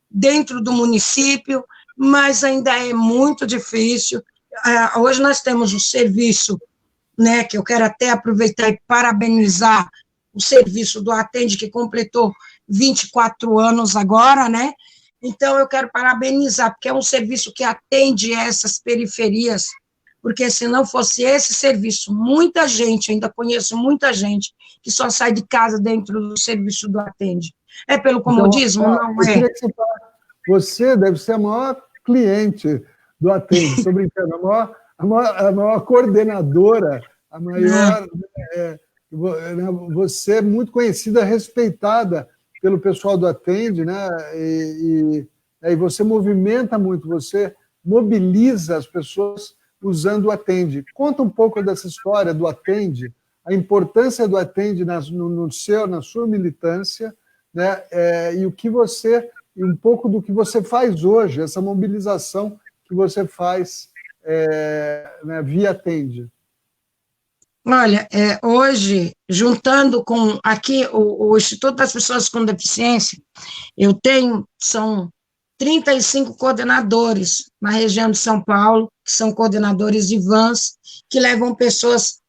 dentro do município, mas ainda é muito difícil. Hoje nós temos um serviço, né, que eu quero até aproveitar e parabenizar o serviço do Atende, que completou 24 anos agora, né? Então, eu quero parabenizar, porque é um serviço que atende essas periferias, porque se não fosse esse serviço, muita gente, ainda conheço muita gente, que só sai de casa dentro do serviço do Atende. É pelo comodismo? Então, não é. Você deve ser a maior cliente do Atende, estou brincando, a maior coordenadora, a maior... você é muito conhecida, respeitada pelo pessoal do Atende, né? E você movimenta muito, você mobiliza as pessoas usando o Atende. Conta um pouco dessa história do Atende, a importância do Atende na sua militância, né? E um pouco do que você faz hoje, essa mobilização que você faz né, via Atende. Olha, hoje, juntando com aqui o Instituto das Pessoas com Deficiência, são 35 coordenadores na região de São Paulo, que são coordenadores de vans, que levam pessoas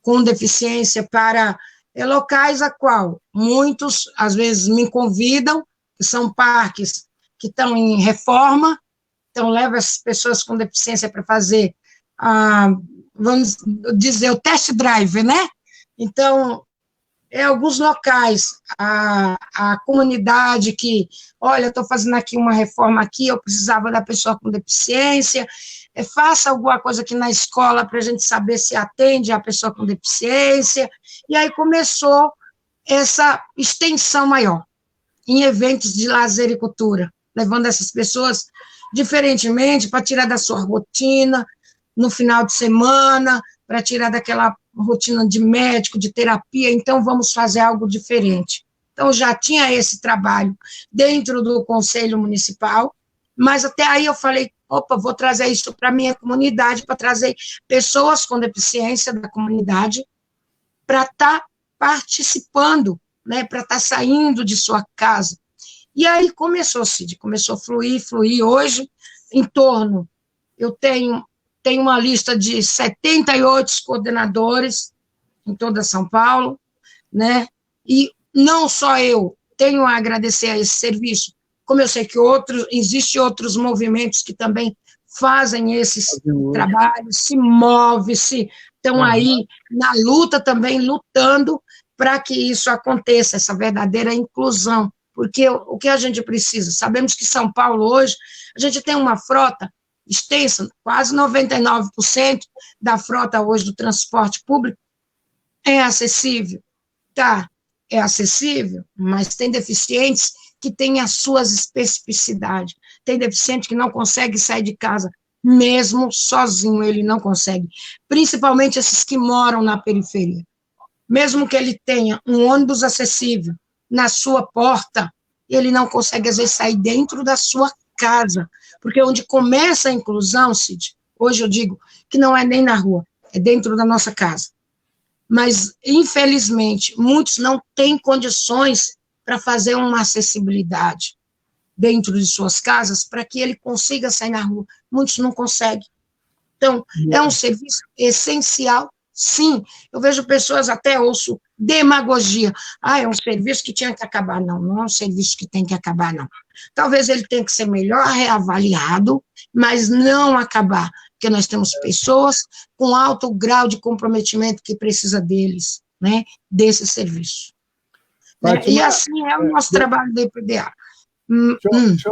com deficiência para locais a qual muitos, às vezes, me convidam, que são parques que estão em reforma, então leva as pessoas com deficiência para fazer vamos dizer, o test drive, né? Então, alguns locais, a comunidade que, olha, estou fazendo aqui uma reforma aqui, eu precisava da pessoa com deficiência, faça alguma coisa aqui na escola para a gente saber se atende a pessoa com deficiência, e aí começou essa extensão maior, em eventos de lazer e cultura, levando essas pessoas, diferentemente, para tirar da sua rotina, no final de semana, para tirar daquela rotina de médico, de terapia, então vamos fazer algo diferente. Então, já tinha esse trabalho dentro do Conselho Municipal, mas até aí eu falei, opa, vou trazer isso para a minha comunidade, para trazer pessoas com deficiência da comunidade, para estar participando, né, para estar saindo de sua casa. E aí começou, Cid, começou a fluir, hoje, eu tenho uma lista de 78 coordenadores em toda São Paulo, né? E não só eu tenho a agradecer a esse serviço, como eu sei que existem outros movimentos que também fazem esses trabalhos, se movem, estão aí na luta também, lutando para que isso aconteça, essa verdadeira inclusão. Porque o que a gente precisa? Sabemos que São Paulo hoje, a gente tem uma frota extensa, quase 99% da frota hoje do transporte público é acessível. Tá, é acessível, mas tem deficientes que têm as suas especificidades. Tem deficiente que não consegue sair de casa, mesmo sozinho ele não consegue. Principalmente esses que moram na periferia. Mesmo que ele tenha um ônibus acessível na sua porta, ele não consegue, às vezes, sair dentro da sua casa. Porque onde começa a inclusão, Cid, hoje eu digo que não é nem na rua, é dentro da nossa casa. Mas, infelizmente, muitos não têm condições para fazer uma acessibilidade dentro de suas casas para que ele consiga sair na rua. Muitos não conseguem. Então, é um serviço essencial, sim. Eu vejo pessoas, até ouço demagogia. É um serviço que tinha que acabar. Não, não é um serviço que tem que acabar, não. Talvez ele tenha que ser melhor reavaliado, mas não acabar, porque nós temos pessoas com alto grau de comprometimento que precisa deles, né, desse serviço. Fátima, e assim é o nosso trabalho do EPDA. Deixa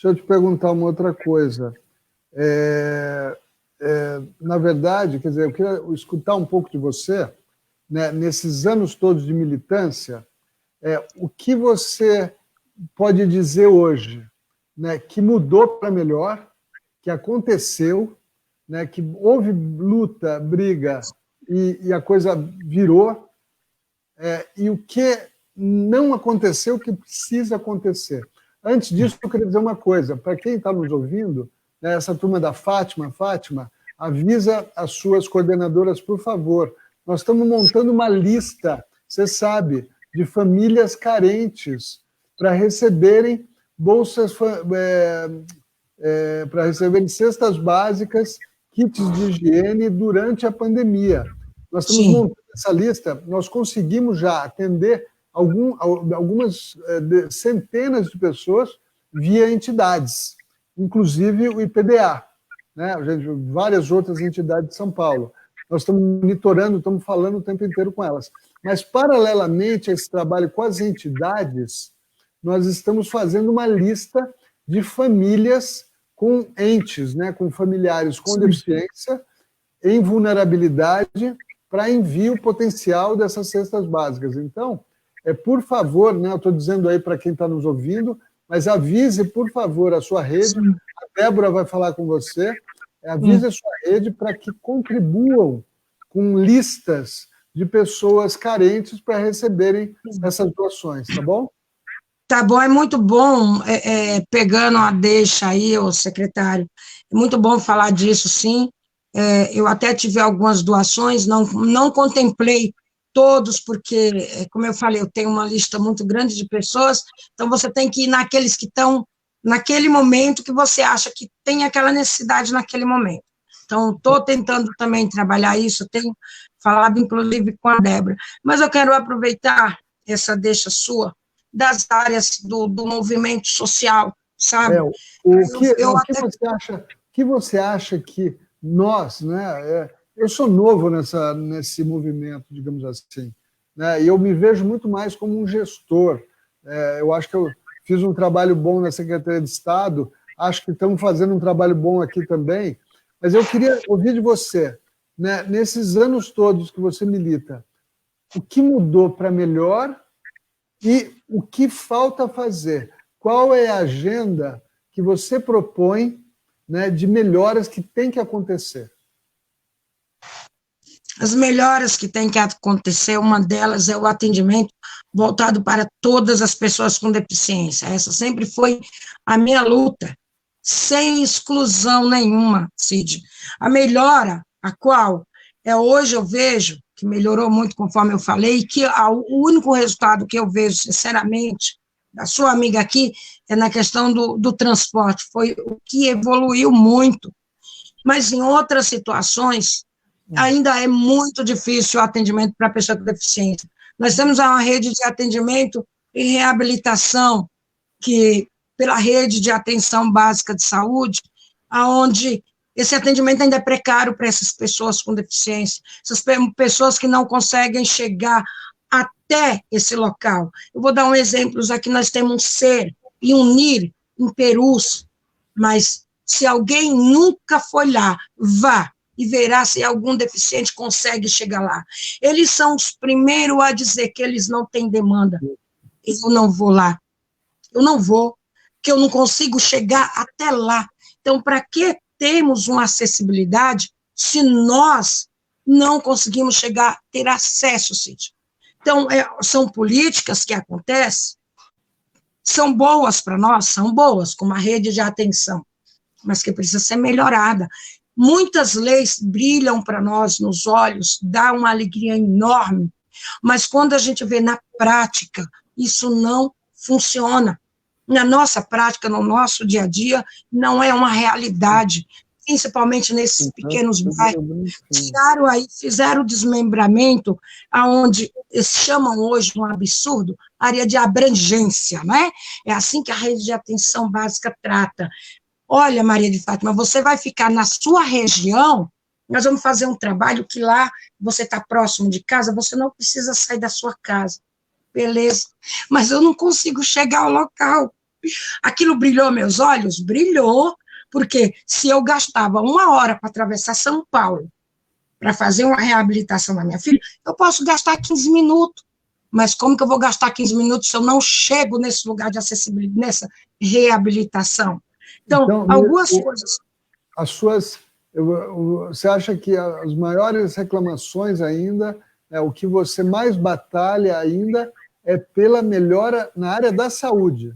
eu te perguntar uma outra coisa. Na verdade, quer dizer, eu queria escutar um pouco de você, né, nesses anos todos de militância, o que você pode dizer hoje, né, que mudou para melhor, que aconteceu, né, que houve luta, briga e a coisa virou, e o que não aconteceu, que precisa acontecer. Antes disso, eu queria dizer uma coisa, para quem está nos ouvindo, né, essa turma da Fátima, avisa as suas coordenadoras, por favor. Nós estamos montando uma lista, você sabe, de famílias carentes para receberem bolsas, para receberem cestas básicas, kits de higiene durante a pandemia. Nós estamos montando essa lista, nós conseguimos já atender algumas centenas de pessoas via entidades, inclusive o IPDA, né? Várias outras entidades de São Paulo. Nós estamos monitorando, estamos falando o tempo inteiro com elas. Mas, paralelamente a esse trabalho com as entidades, nós estamos fazendo uma lista de famílias com entes, né, com familiares com deficiência, em vulnerabilidade, para envio potencial dessas cestas básicas. Então, por favor, né, eu estou dizendo aí para quem está nos ouvindo, mas avise, por favor, a sua rede. A Débora vai falar com você. Avise a sua rede para que contribuam com listas de pessoas carentes para receberem essas doações, tá bom? Tá bom, é muito bom, pegando a deixa aí, ô secretário, é muito bom falar disso, sim. Eu até tive algumas doações, não contemplei todos, porque, como eu falei, eu tenho uma lista muito grande de pessoas, então você tem que ir naqueles que estão naquele momento que você acha que tem aquela necessidade naquele momento. Então, estou tentando também trabalhar isso, eu tenho falado, inclusive, com a Débora. Mas eu quero aproveitar essa deixa sua das áreas do movimento social, sabe? O que você acha que nós, né? Eu sou novo nesse movimento, digamos assim, né? E eu me vejo muito mais como um gestor. Eu acho que eu fiz um trabalho bom na Secretaria de Estado, acho que estamos fazendo um trabalho bom aqui também, mas eu queria ouvir de você, né, nesses anos todos que você milita, o que mudou para melhor e o que falta fazer? Qual é a agenda que você propõe, né, de melhoras que tem que acontecer? As melhoras que tem que acontecer, uma delas é o atendimento voltado para todas as pessoas com deficiência. Essa sempre foi a minha luta, sem exclusão nenhuma, Cid. A melhora, a qual hoje eu vejo, que melhorou muito, conforme eu falei, que o único resultado que eu vejo, sinceramente, da sua amiga aqui, é na questão do transporte, foi o que evoluiu muito. Mas em outras situações, ainda é muito difícil o atendimento para a pessoa com deficiência. Nós temos uma rede de atendimento e reabilitação, que pela rede de atenção básica de saúde, onde esse atendimento ainda é precário para essas pessoas com deficiência, essas pessoas que não conseguem chegar até esse local. Eu vou dar um exemplo, aqui nós temos um ser e um NIR em Perus, mas se alguém nunca foi lá, vá e verá se algum deficiente consegue chegar lá. Eles são os primeiros a dizer que eles não têm demanda. Eu não vou lá. Eu não vou, porque eu não consigo chegar até lá. Então, para que temos uma acessibilidade se nós não conseguimos chegar, ter acesso, Cíntia? Então, são políticas que acontecem, são boas para nós, são boas, como a rede de atenção, mas que precisa ser melhorada. Muitas leis brilham para nós nos olhos, dá uma alegria enorme, mas quando a gente vê na prática, isso não funciona. Na nossa prática, no nosso dia a dia, não é uma realidade, principalmente nesses pequenos bairros. Fizeram o desmembramento, aonde eles chamam hoje um absurdo, área de abrangência, né? É assim que a rede de atenção básica trata. Olha, Maria de Fátima, você vai ficar na sua região, nós vamos fazer um trabalho que lá você está próximo de casa, você não precisa sair da sua casa. Beleza, mas eu não consigo chegar ao local. Aquilo brilhou meus olhos? Brilhou, porque se eu gastava 1 hora para atravessar São Paulo, para fazer uma reabilitação da minha filha, eu posso gastar 15 minutos. Mas como que eu vou gastar 15 minutos se eu não chego nesse lugar de acessibilidade, nessa reabilitação? Então algumas coisas... Você acha que as maiores reclamações ainda, o que você mais batalha ainda, é pela melhora na área da saúde?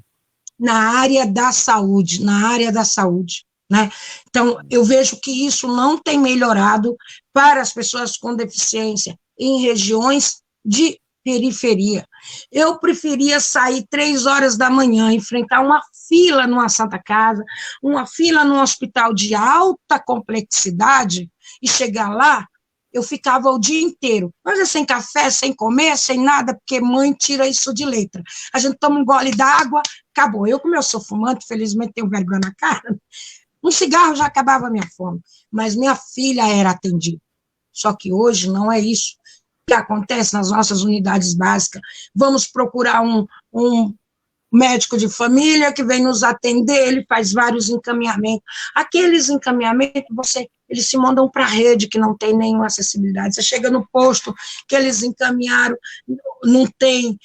Na área da saúde, né? Então, eu vejo que isso não tem melhorado para as pessoas com deficiência em regiões de periferia. Eu preferia sair 3 horas da manhã, enfrentar uma fila numa Santa Casa, uma fila num hospital de alta complexidade, e chegar lá, eu ficava o dia inteiro, mas é sem café, sem comer, sem nada, porque mãe tira isso de letra. A gente toma um gole d'água, acabou. Eu, como eu sou fumante, felizmente tenho vergonha na cara, um cigarro já acabava a minha fome, mas minha filha era atendida. Só que hoje não é isso que acontece nas nossas unidades básicas. Vamos procurar um médico de família que vem nos atender, ele faz vários encaminhamentos. Aqueles encaminhamentos, eles se mandam para a rede, que não tem nenhuma acessibilidade. Você chega no posto que eles encaminharam, não tem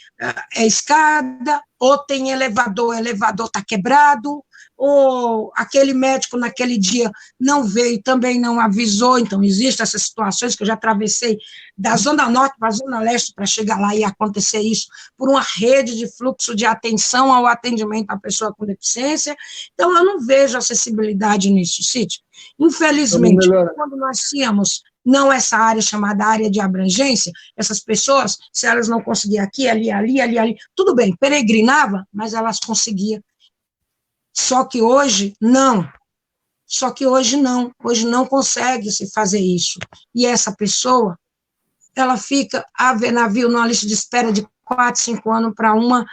escada, ou tem elevador, o elevador está quebrado, ou aquele médico naquele dia não veio, também não avisou. Então, existem essas situações que eu já atravessei da Zona Norte para a Zona Leste para chegar lá e acontecer isso, por uma rede de fluxo de atenção ao atendimento à pessoa com deficiência. Então, eu não vejo acessibilidade nisso, Cíntia. Infelizmente, quando nós tínhamos não essa área chamada área de abrangência, essas pessoas, se elas não conseguiam aqui, ali, tudo bem, peregrinava, mas elas conseguiam. Só que hoje, não. Hoje não consegue se fazer isso. E essa pessoa, ela fica navio numa lista de espera de 4, 5 anos para um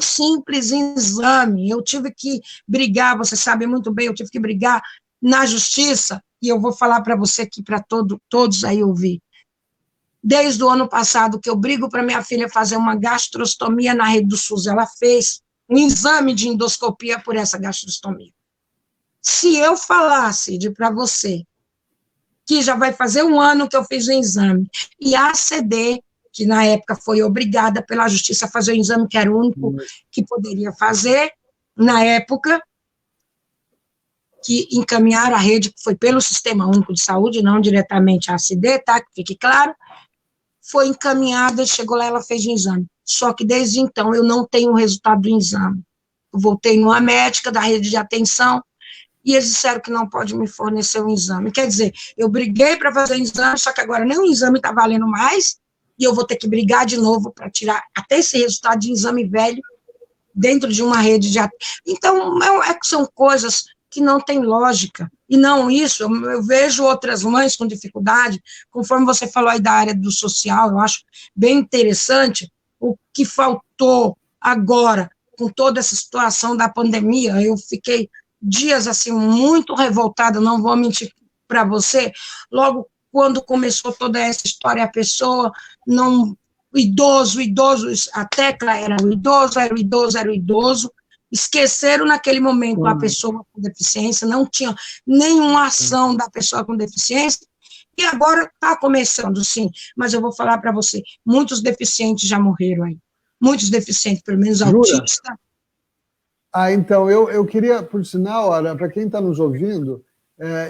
simples exame. Eu tive que brigar, você sabe muito bem, eu tive que brigar na justiça, e eu vou falar para você aqui, para todos aí ouvir. Desde o ano passado que eu brigo para minha filha fazer uma gastrostomia na rede do SUS, ela fez um exame de endoscopia por essa gastrostomia. Se eu falasse para você que já vai fazer 1 ano que eu fiz o exame, e a ACD, que na época foi obrigada pela justiça a fazer o exame, que era o único que poderia fazer, na época, que encaminharam a rede, que foi pelo Sistema Único de Saúde, não diretamente a ACD, tá? Que fique claro, foi encaminhada, chegou lá, ela fez o exame. Só que desde então eu não tenho o resultado do exame. Eu voltei numa médica da rede de atenção e eles disseram que não pode me fornecer um exame. Quer dizer, eu briguei para fazer o exame, só que agora nem o exame está valendo mais e eu vou ter que brigar de novo para tirar até esse resultado de exame velho dentro de uma rede de atenção. Então, são coisas que não tem lógica. E não isso, eu vejo outras mães com dificuldade, conforme você falou aí da área do social, eu acho bem interessante o que faltou agora, com toda essa situação da pandemia. Eu fiquei dias, assim, muito revoltada, não vou mentir para você, logo quando começou toda essa história, a pessoa não o idoso, a tecla era o idoso, era o idoso, era o idoso, esqueceram naquele momento a pessoa com deficiência, não tinha nenhuma ação da pessoa com deficiência, e agora está começando, sim, mas eu vou falar para você, muitos deficientes já morreram aí, muitos deficientes, pelo menos autistas. Então, eu queria, por sinal, para quem está nos ouvindo,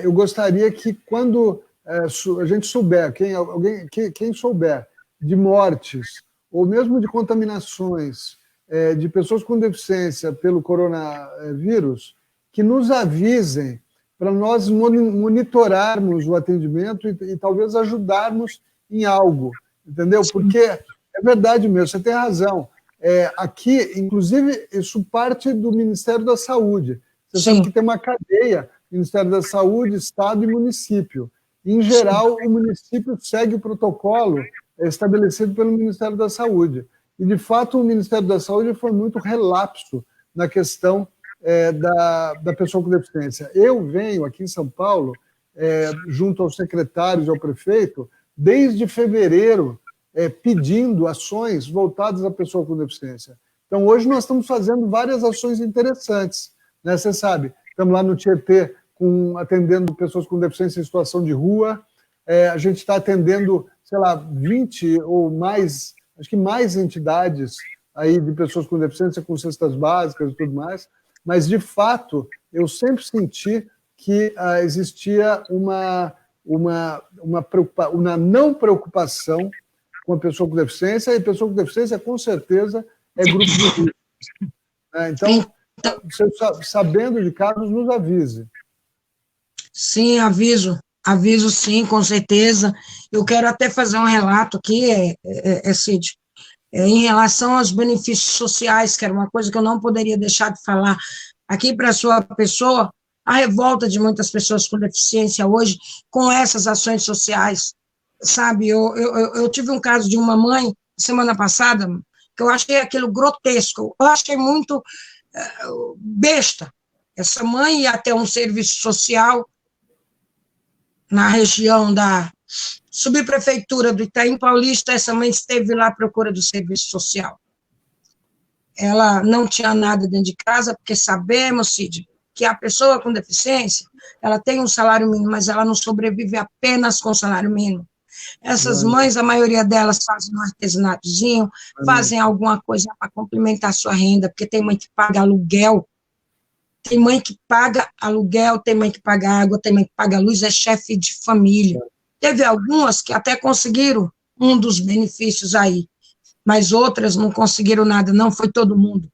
eu gostaria que quando a gente souber, quem souber de mortes, ou mesmo de contaminações de pessoas com deficiência pelo coronavírus, que nos avisem para nós monitorarmos o atendimento e talvez ajudarmos em algo, entendeu? Porque é verdade mesmo, você tem razão. Aqui, inclusive, isso parte do Ministério da Saúde. Você sabe que tem uma cadeia, Ministério da Saúde, Estado e município. Em geral, o município segue o protocolo estabelecido pelo Ministério da Saúde. E, de fato, o Ministério da Saúde foi muito relapso na questão da pessoa com deficiência. Eu venho aqui em São Paulo, junto aos secretários e ao prefeito, desde fevereiro, pedindo ações voltadas à pessoa com deficiência. Então, hoje nós estamos fazendo várias ações interessantes, né? Você sabe, estamos lá no Tietê atendendo pessoas com deficiência em situação de rua, a gente está atendendo, sei lá, 20 ou mais, acho que mais entidades aí de pessoas com deficiência, com cestas básicas e tudo mais, mas, de fato, eu sempre senti que existia uma não preocupação com a pessoa com deficiência, e pessoa com deficiência, com certeza, é grupo de risco. Então, você, sabendo de casos, nos avise. Sim, aviso sim, com certeza. Eu quero até fazer um relato aqui, Cid, em relação aos benefícios sociais, que era uma coisa que eu não poderia deixar de falar aqui para a sua pessoa, a revolta de muitas pessoas com deficiência hoje com essas ações sociais. Sabe, eu tive um caso de uma mãe, semana passada, que eu achei aquilo grotesco, eu achei muito besta. Essa mãe ia até um serviço social na região da subprefeitura do Itaim Paulista, essa mãe esteve lá à procura do serviço social. Ela não tinha nada dentro de casa, porque sabemos, Cid, que a pessoa com deficiência, ela tem um salário mínimo, mas ela não sobrevive apenas com o salário mínimo. Essas mães, a maioria delas fazem um artesanatozinho, fazem alguma coisa para complementar a sua renda, porque tem mãe que paga aluguel, tem mãe que paga aluguel, tem mãe que paga água, tem mãe que paga luz, é chefe de família. Teve algumas que até conseguiram um dos benefícios aí, mas outras não conseguiram nada, não foi todo mundo.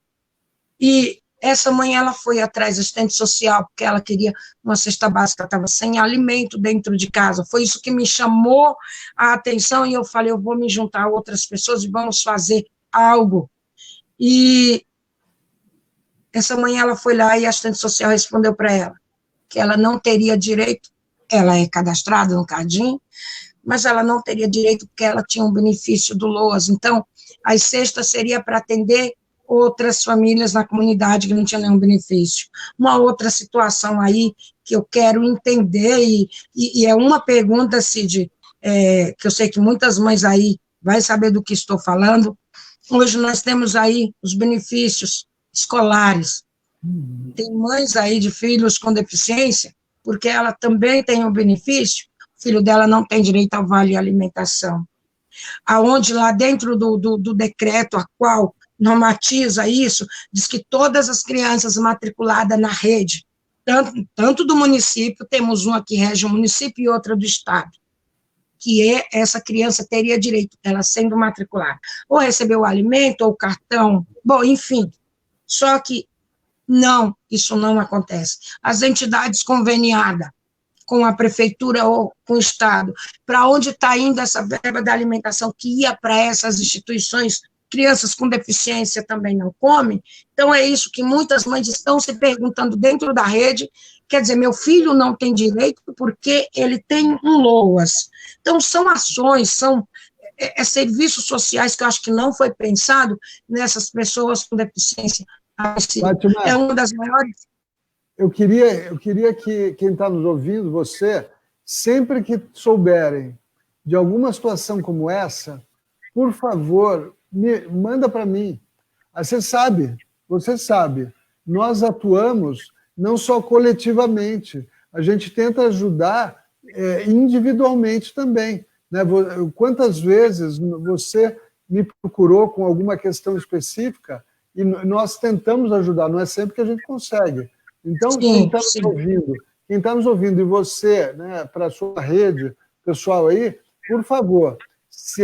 E essa mãe, ela foi atrás da assistente social, porque ela queria uma cesta básica, estava sem alimento dentro de casa. Foi isso que me chamou a atenção, e eu falei, eu vou me juntar a outras pessoas e vamos fazer algo. E essa mãe, ela foi lá e a assistente social respondeu para ela que ela não teria direito, ela é cadastrada no Cardim, mas ela não teria direito porque ela tinha um benefício do LOAS. Então, as cestas seria para atender outras famílias na comunidade que não tinham nenhum benefício. Uma outra situação aí que eu quero entender, e é uma pergunta, Cid, que eu sei que muitas mães aí vão saber do que estou falando. Hoje nós temos aí os benefícios escolares. Tem mães aí de filhos com deficiência, porque ela também tem um benefício, o filho dela não tem direito ao vale alimentação. Aonde lá dentro do decreto a qual normatiza isso, diz que todas as crianças matriculadas na rede, tanto do município, temos uma que rege o município e outra do estado, que essa criança teria direito, ela sendo matriculada, ou receber o alimento, ou o cartão, bom, enfim. Só que não, isso não acontece. As entidades conveniadas com a prefeitura ou com o estado, para onde está indo essa verba da alimentação que ia para essas instituições? Crianças com deficiência também não comem. Então, é isso que muitas mães estão se perguntando dentro da rede. Quer dizer, meu filho não tem direito porque ele tem um LOAS. Então, são ações, são serviços sociais que eu acho que não foi pensado nessas pessoas com deficiência. Fátima, é uma das maiores... Eu queria que quem está nos ouvindo, você, sempre que souberem de alguma situação como essa, por favor, manda para mim. Você sabe, nós atuamos não só coletivamente, a gente tenta ajudar individualmente também. Né? Quantas vezes você me procurou com alguma questão específica e nós tentamos ajudar, não é sempre que a gente consegue. Então, quem está nos ouvindo, e você, né, para a sua rede pessoal aí, por favor, se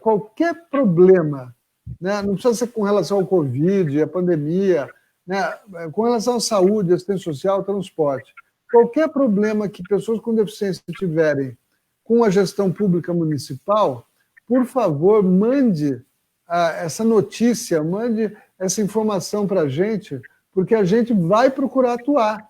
qualquer problema, né, não precisa ser com relação ao Covid, à pandemia, né, com relação à saúde, assistência social, transporte, qualquer problema que pessoas com deficiência tiverem com a gestão pública municipal, por favor, mande essa notícia, mande essa informação para a gente, porque a gente vai procurar atuar.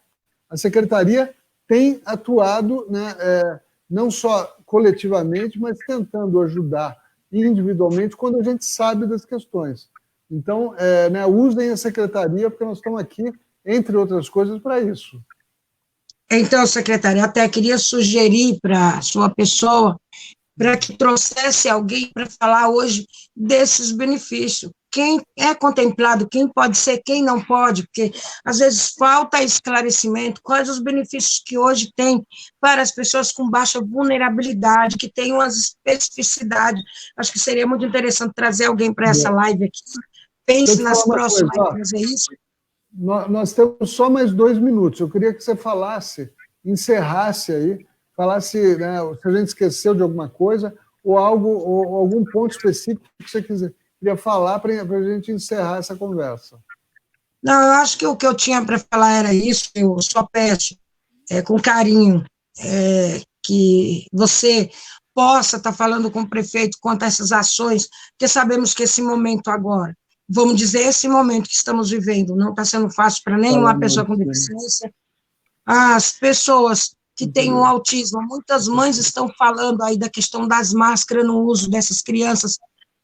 A Secretaria tem atuado, né, não só coletivamente, mas tentando ajudar individualmente quando a gente sabe das questões. Então, né, usem a Secretaria, porque nós estamos aqui, entre outras coisas, para isso. Então, secretário, eu até queria sugerir para a sua pessoa para que trouxesse alguém para falar hoje desses benefícios. Quem é contemplado, quem pode ser, quem não pode, porque às vezes falta esclarecimento, quais os benefícios que hoje tem para as pessoas com baixa vulnerabilidade, que têm umas especificidades. Acho que seria muito interessante trazer alguém para essa live aqui. Pense nas próximas em fazer isso. Nós temos só mais 2 minutos. Eu queria que você falasse, encerrasse aí, falasse, né, se a gente esqueceu de alguma coisa ou algum ponto específico que você queria falar para a gente encerrar essa conversa. Não, eu acho que o que eu tinha para falar era isso. Eu só peço, com carinho, que você possa estar falando com o prefeito quanto a essas ações, porque sabemos que esse momento agora, vamos dizer, esse momento que estamos vivendo, não está sendo fácil para nenhuma pessoa com deficiência. As pessoas que têm um autismo, muitas mães estão falando aí da questão das máscaras no uso dessas crianças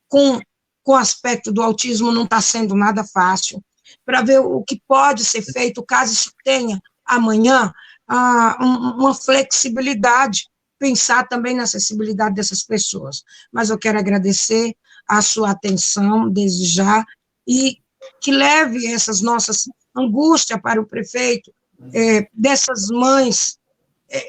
com o aspecto do autismo, não está sendo nada fácil. Para ver o que pode ser feito, caso isso tenha amanhã, uma flexibilidade, pensar também na acessibilidade dessas pessoas. Mas eu quero agradecer a sua atenção desde já e que leve essas nossas angústias para o prefeito, dessas mães,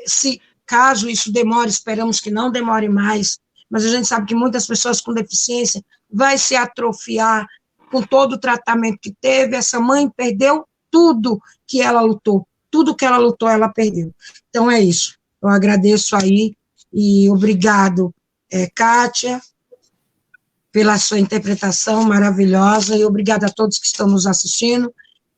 se caso isso demore, esperamos que não demore mais, mas a gente sabe que muitas pessoas com deficiência vai se atrofiar com todo o tratamento que teve, essa mãe perdeu tudo que ela lutou, tudo que ela lutou, ela perdeu. Então, é isso. Eu agradeço aí, e obrigado, Kátia, pela sua interpretação maravilhosa, e obrigado a todos que estão nos assistindo,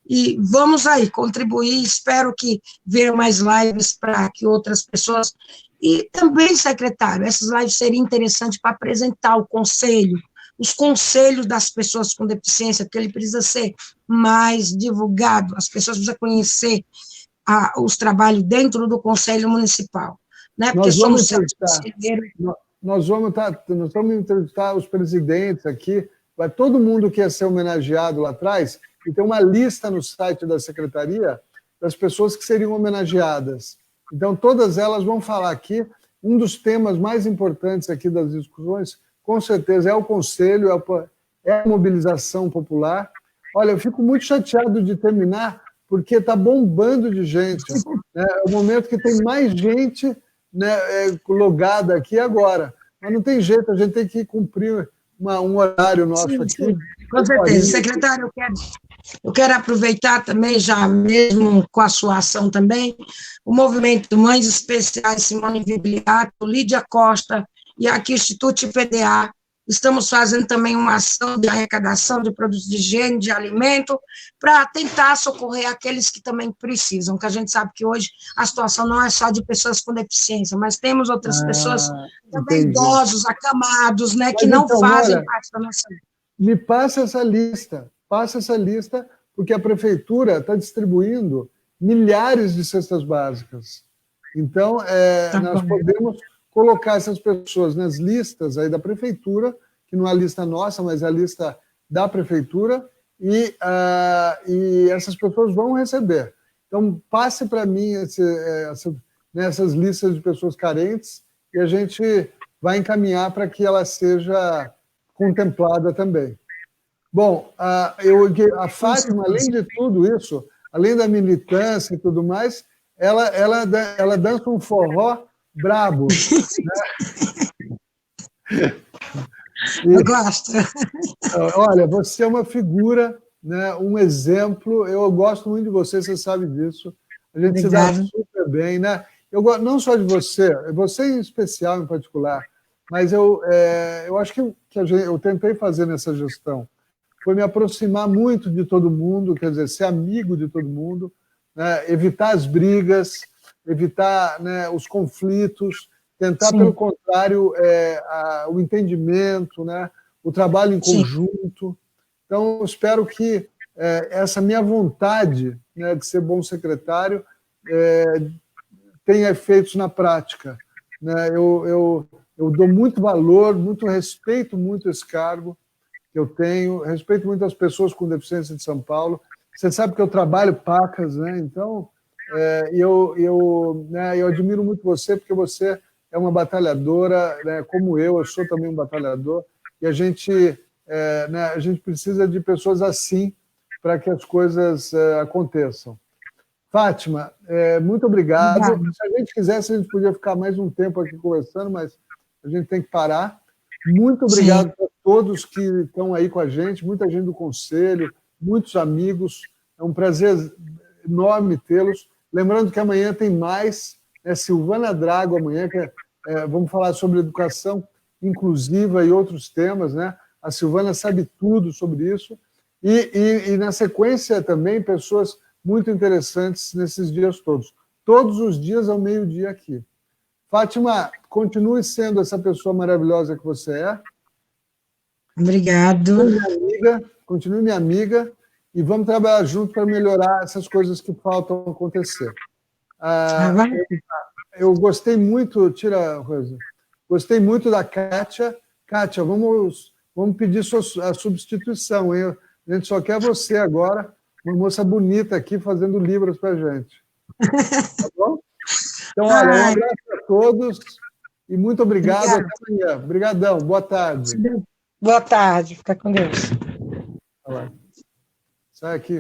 e vamos aí contribuir, espero que venham mais lives para que outras pessoas, e também, secretário, essas lives seriam interessantes para apresentar o conselho, os conselhos das pessoas com deficiência, porque ele precisa ser mais divulgado, as pessoas precisam conhecer os trabalhos dentro do Conselho Municipal, né? Porque nós vamos entrevistar os presidentes aqui, vai todo mundo que ia ser homenageado lá atrás, e tem uma lista no site da Secretaria das pessoas que seriam homenageadas. Então, todas elas vão falar aqui. Um dos temas mais importantes aqui das discussões, com certeza, é o Conselho, é a mobilização popular. Olha, eu fico muito chateado de terminar, porque está bombando de gente. Né? É o momento que tem mais gente, né, logada aqui agora. Mas não tem jeito, a gente tem que cumprir um horário nosso aqui. Sim, com certeza. Secretário, eu quero aproveitar também, já mesmo com a sua ação também, o movimento Mães Especiais Simone Vigliato, Lídia Costa e aqui o Instituto PDA, estamos fazendo também uma ação de arrecadação de produtos de higiene, de alimento, para tentar socorrer aqueles que também precisam, que a gente sabe que hoje a situação não é só de pessoas com deficiência, mas temos outras pessoas, também idosos, acamados, né, que não fazem parte da nossa vida. Me passa essa lista, porque a prefeitura está distribuindo milhares de cestas básicas. Então, nós podemos colocar essas pessoas nas listas aí da prefeitura, que não é a lista nossa, mas é a lista da prefeitura, e essas pessoas vão receber. Então, passe para mim essas listas de pessoas carentes e a gente vai encaminhar para que ela seja contemplada também. Bom, a Fátima, além de tudo isso, além da militância e tudo mais, ela dança um forró brabo. Né? Eu gosto. Olha, você é uma figura, né, um exemplo. Eu gosto muito de você, você sabe disso. A gente Obrigada. se dá super bem, né? Eu gosto não só de você em especial, em particular, mas eu acho que eu tentei fazer nessa gestão foi me aproximar muito de todo mundo, quer dizer, ser amigo de todo mundo, né? Evitar as brigas, evitar, né, os conflitos, tentar, Sim. pelo contrário, o entendimento, né, o trabalho em Sim. conjunto. Então, eu espero que essa minha vontade, né, de ser bom secretário tenha efeitos na prática. Né? Eu dou muito valor, muito respeito muito esse cargo que eu tenho, respeito muito as pessoas com deficiência de São Paulo. Você sabe que eu trabalho pacas, né? Então, eu admiro muito você, porque você é uma batalhadora, né? Como eu sou também um batalhador, e a gente precisa de pessoas assim para que as coisas aconteçam. Fátima, muito obrigado. Obrigada. Se a gente quisesse, a gente podia ficar mais um tempo aqui conversando, mas a gente tem que parar. Muito obrigado a todos que estão aí com a gente, muita gente do Conselho, muitos amigos. É um prazer enorme tê-los. Lembrando que amanhã tem mais, Silvana Drago amanhã, que vamos falar sobre educação inclusiva e outros temas, né? A Silvana sabe tudo sobre isso. E na sequência também, pessoas muito interessantes nesses dias todos. Todos os dias ao meio-dia aqui. Fátima, continue sendo essa pessoa maravilhosa que você é. Obrigado. Continue minha amiga e vamos trabalhar junto para melhorar essas coisas que faltam acontecer. Eu gostei muito, gostei muito da Kátia. Kátia, vamos pedir a substituição, hein? A gente só quer você agora, uma moça bonita aqui fazendo libras para a gente. Tá bom? Então, olha, um abraço a todos e muito obrigado. Até amanhã. Obrigadão. Boa tarde. Boa tarde. Fica com Deus. Sai aqui.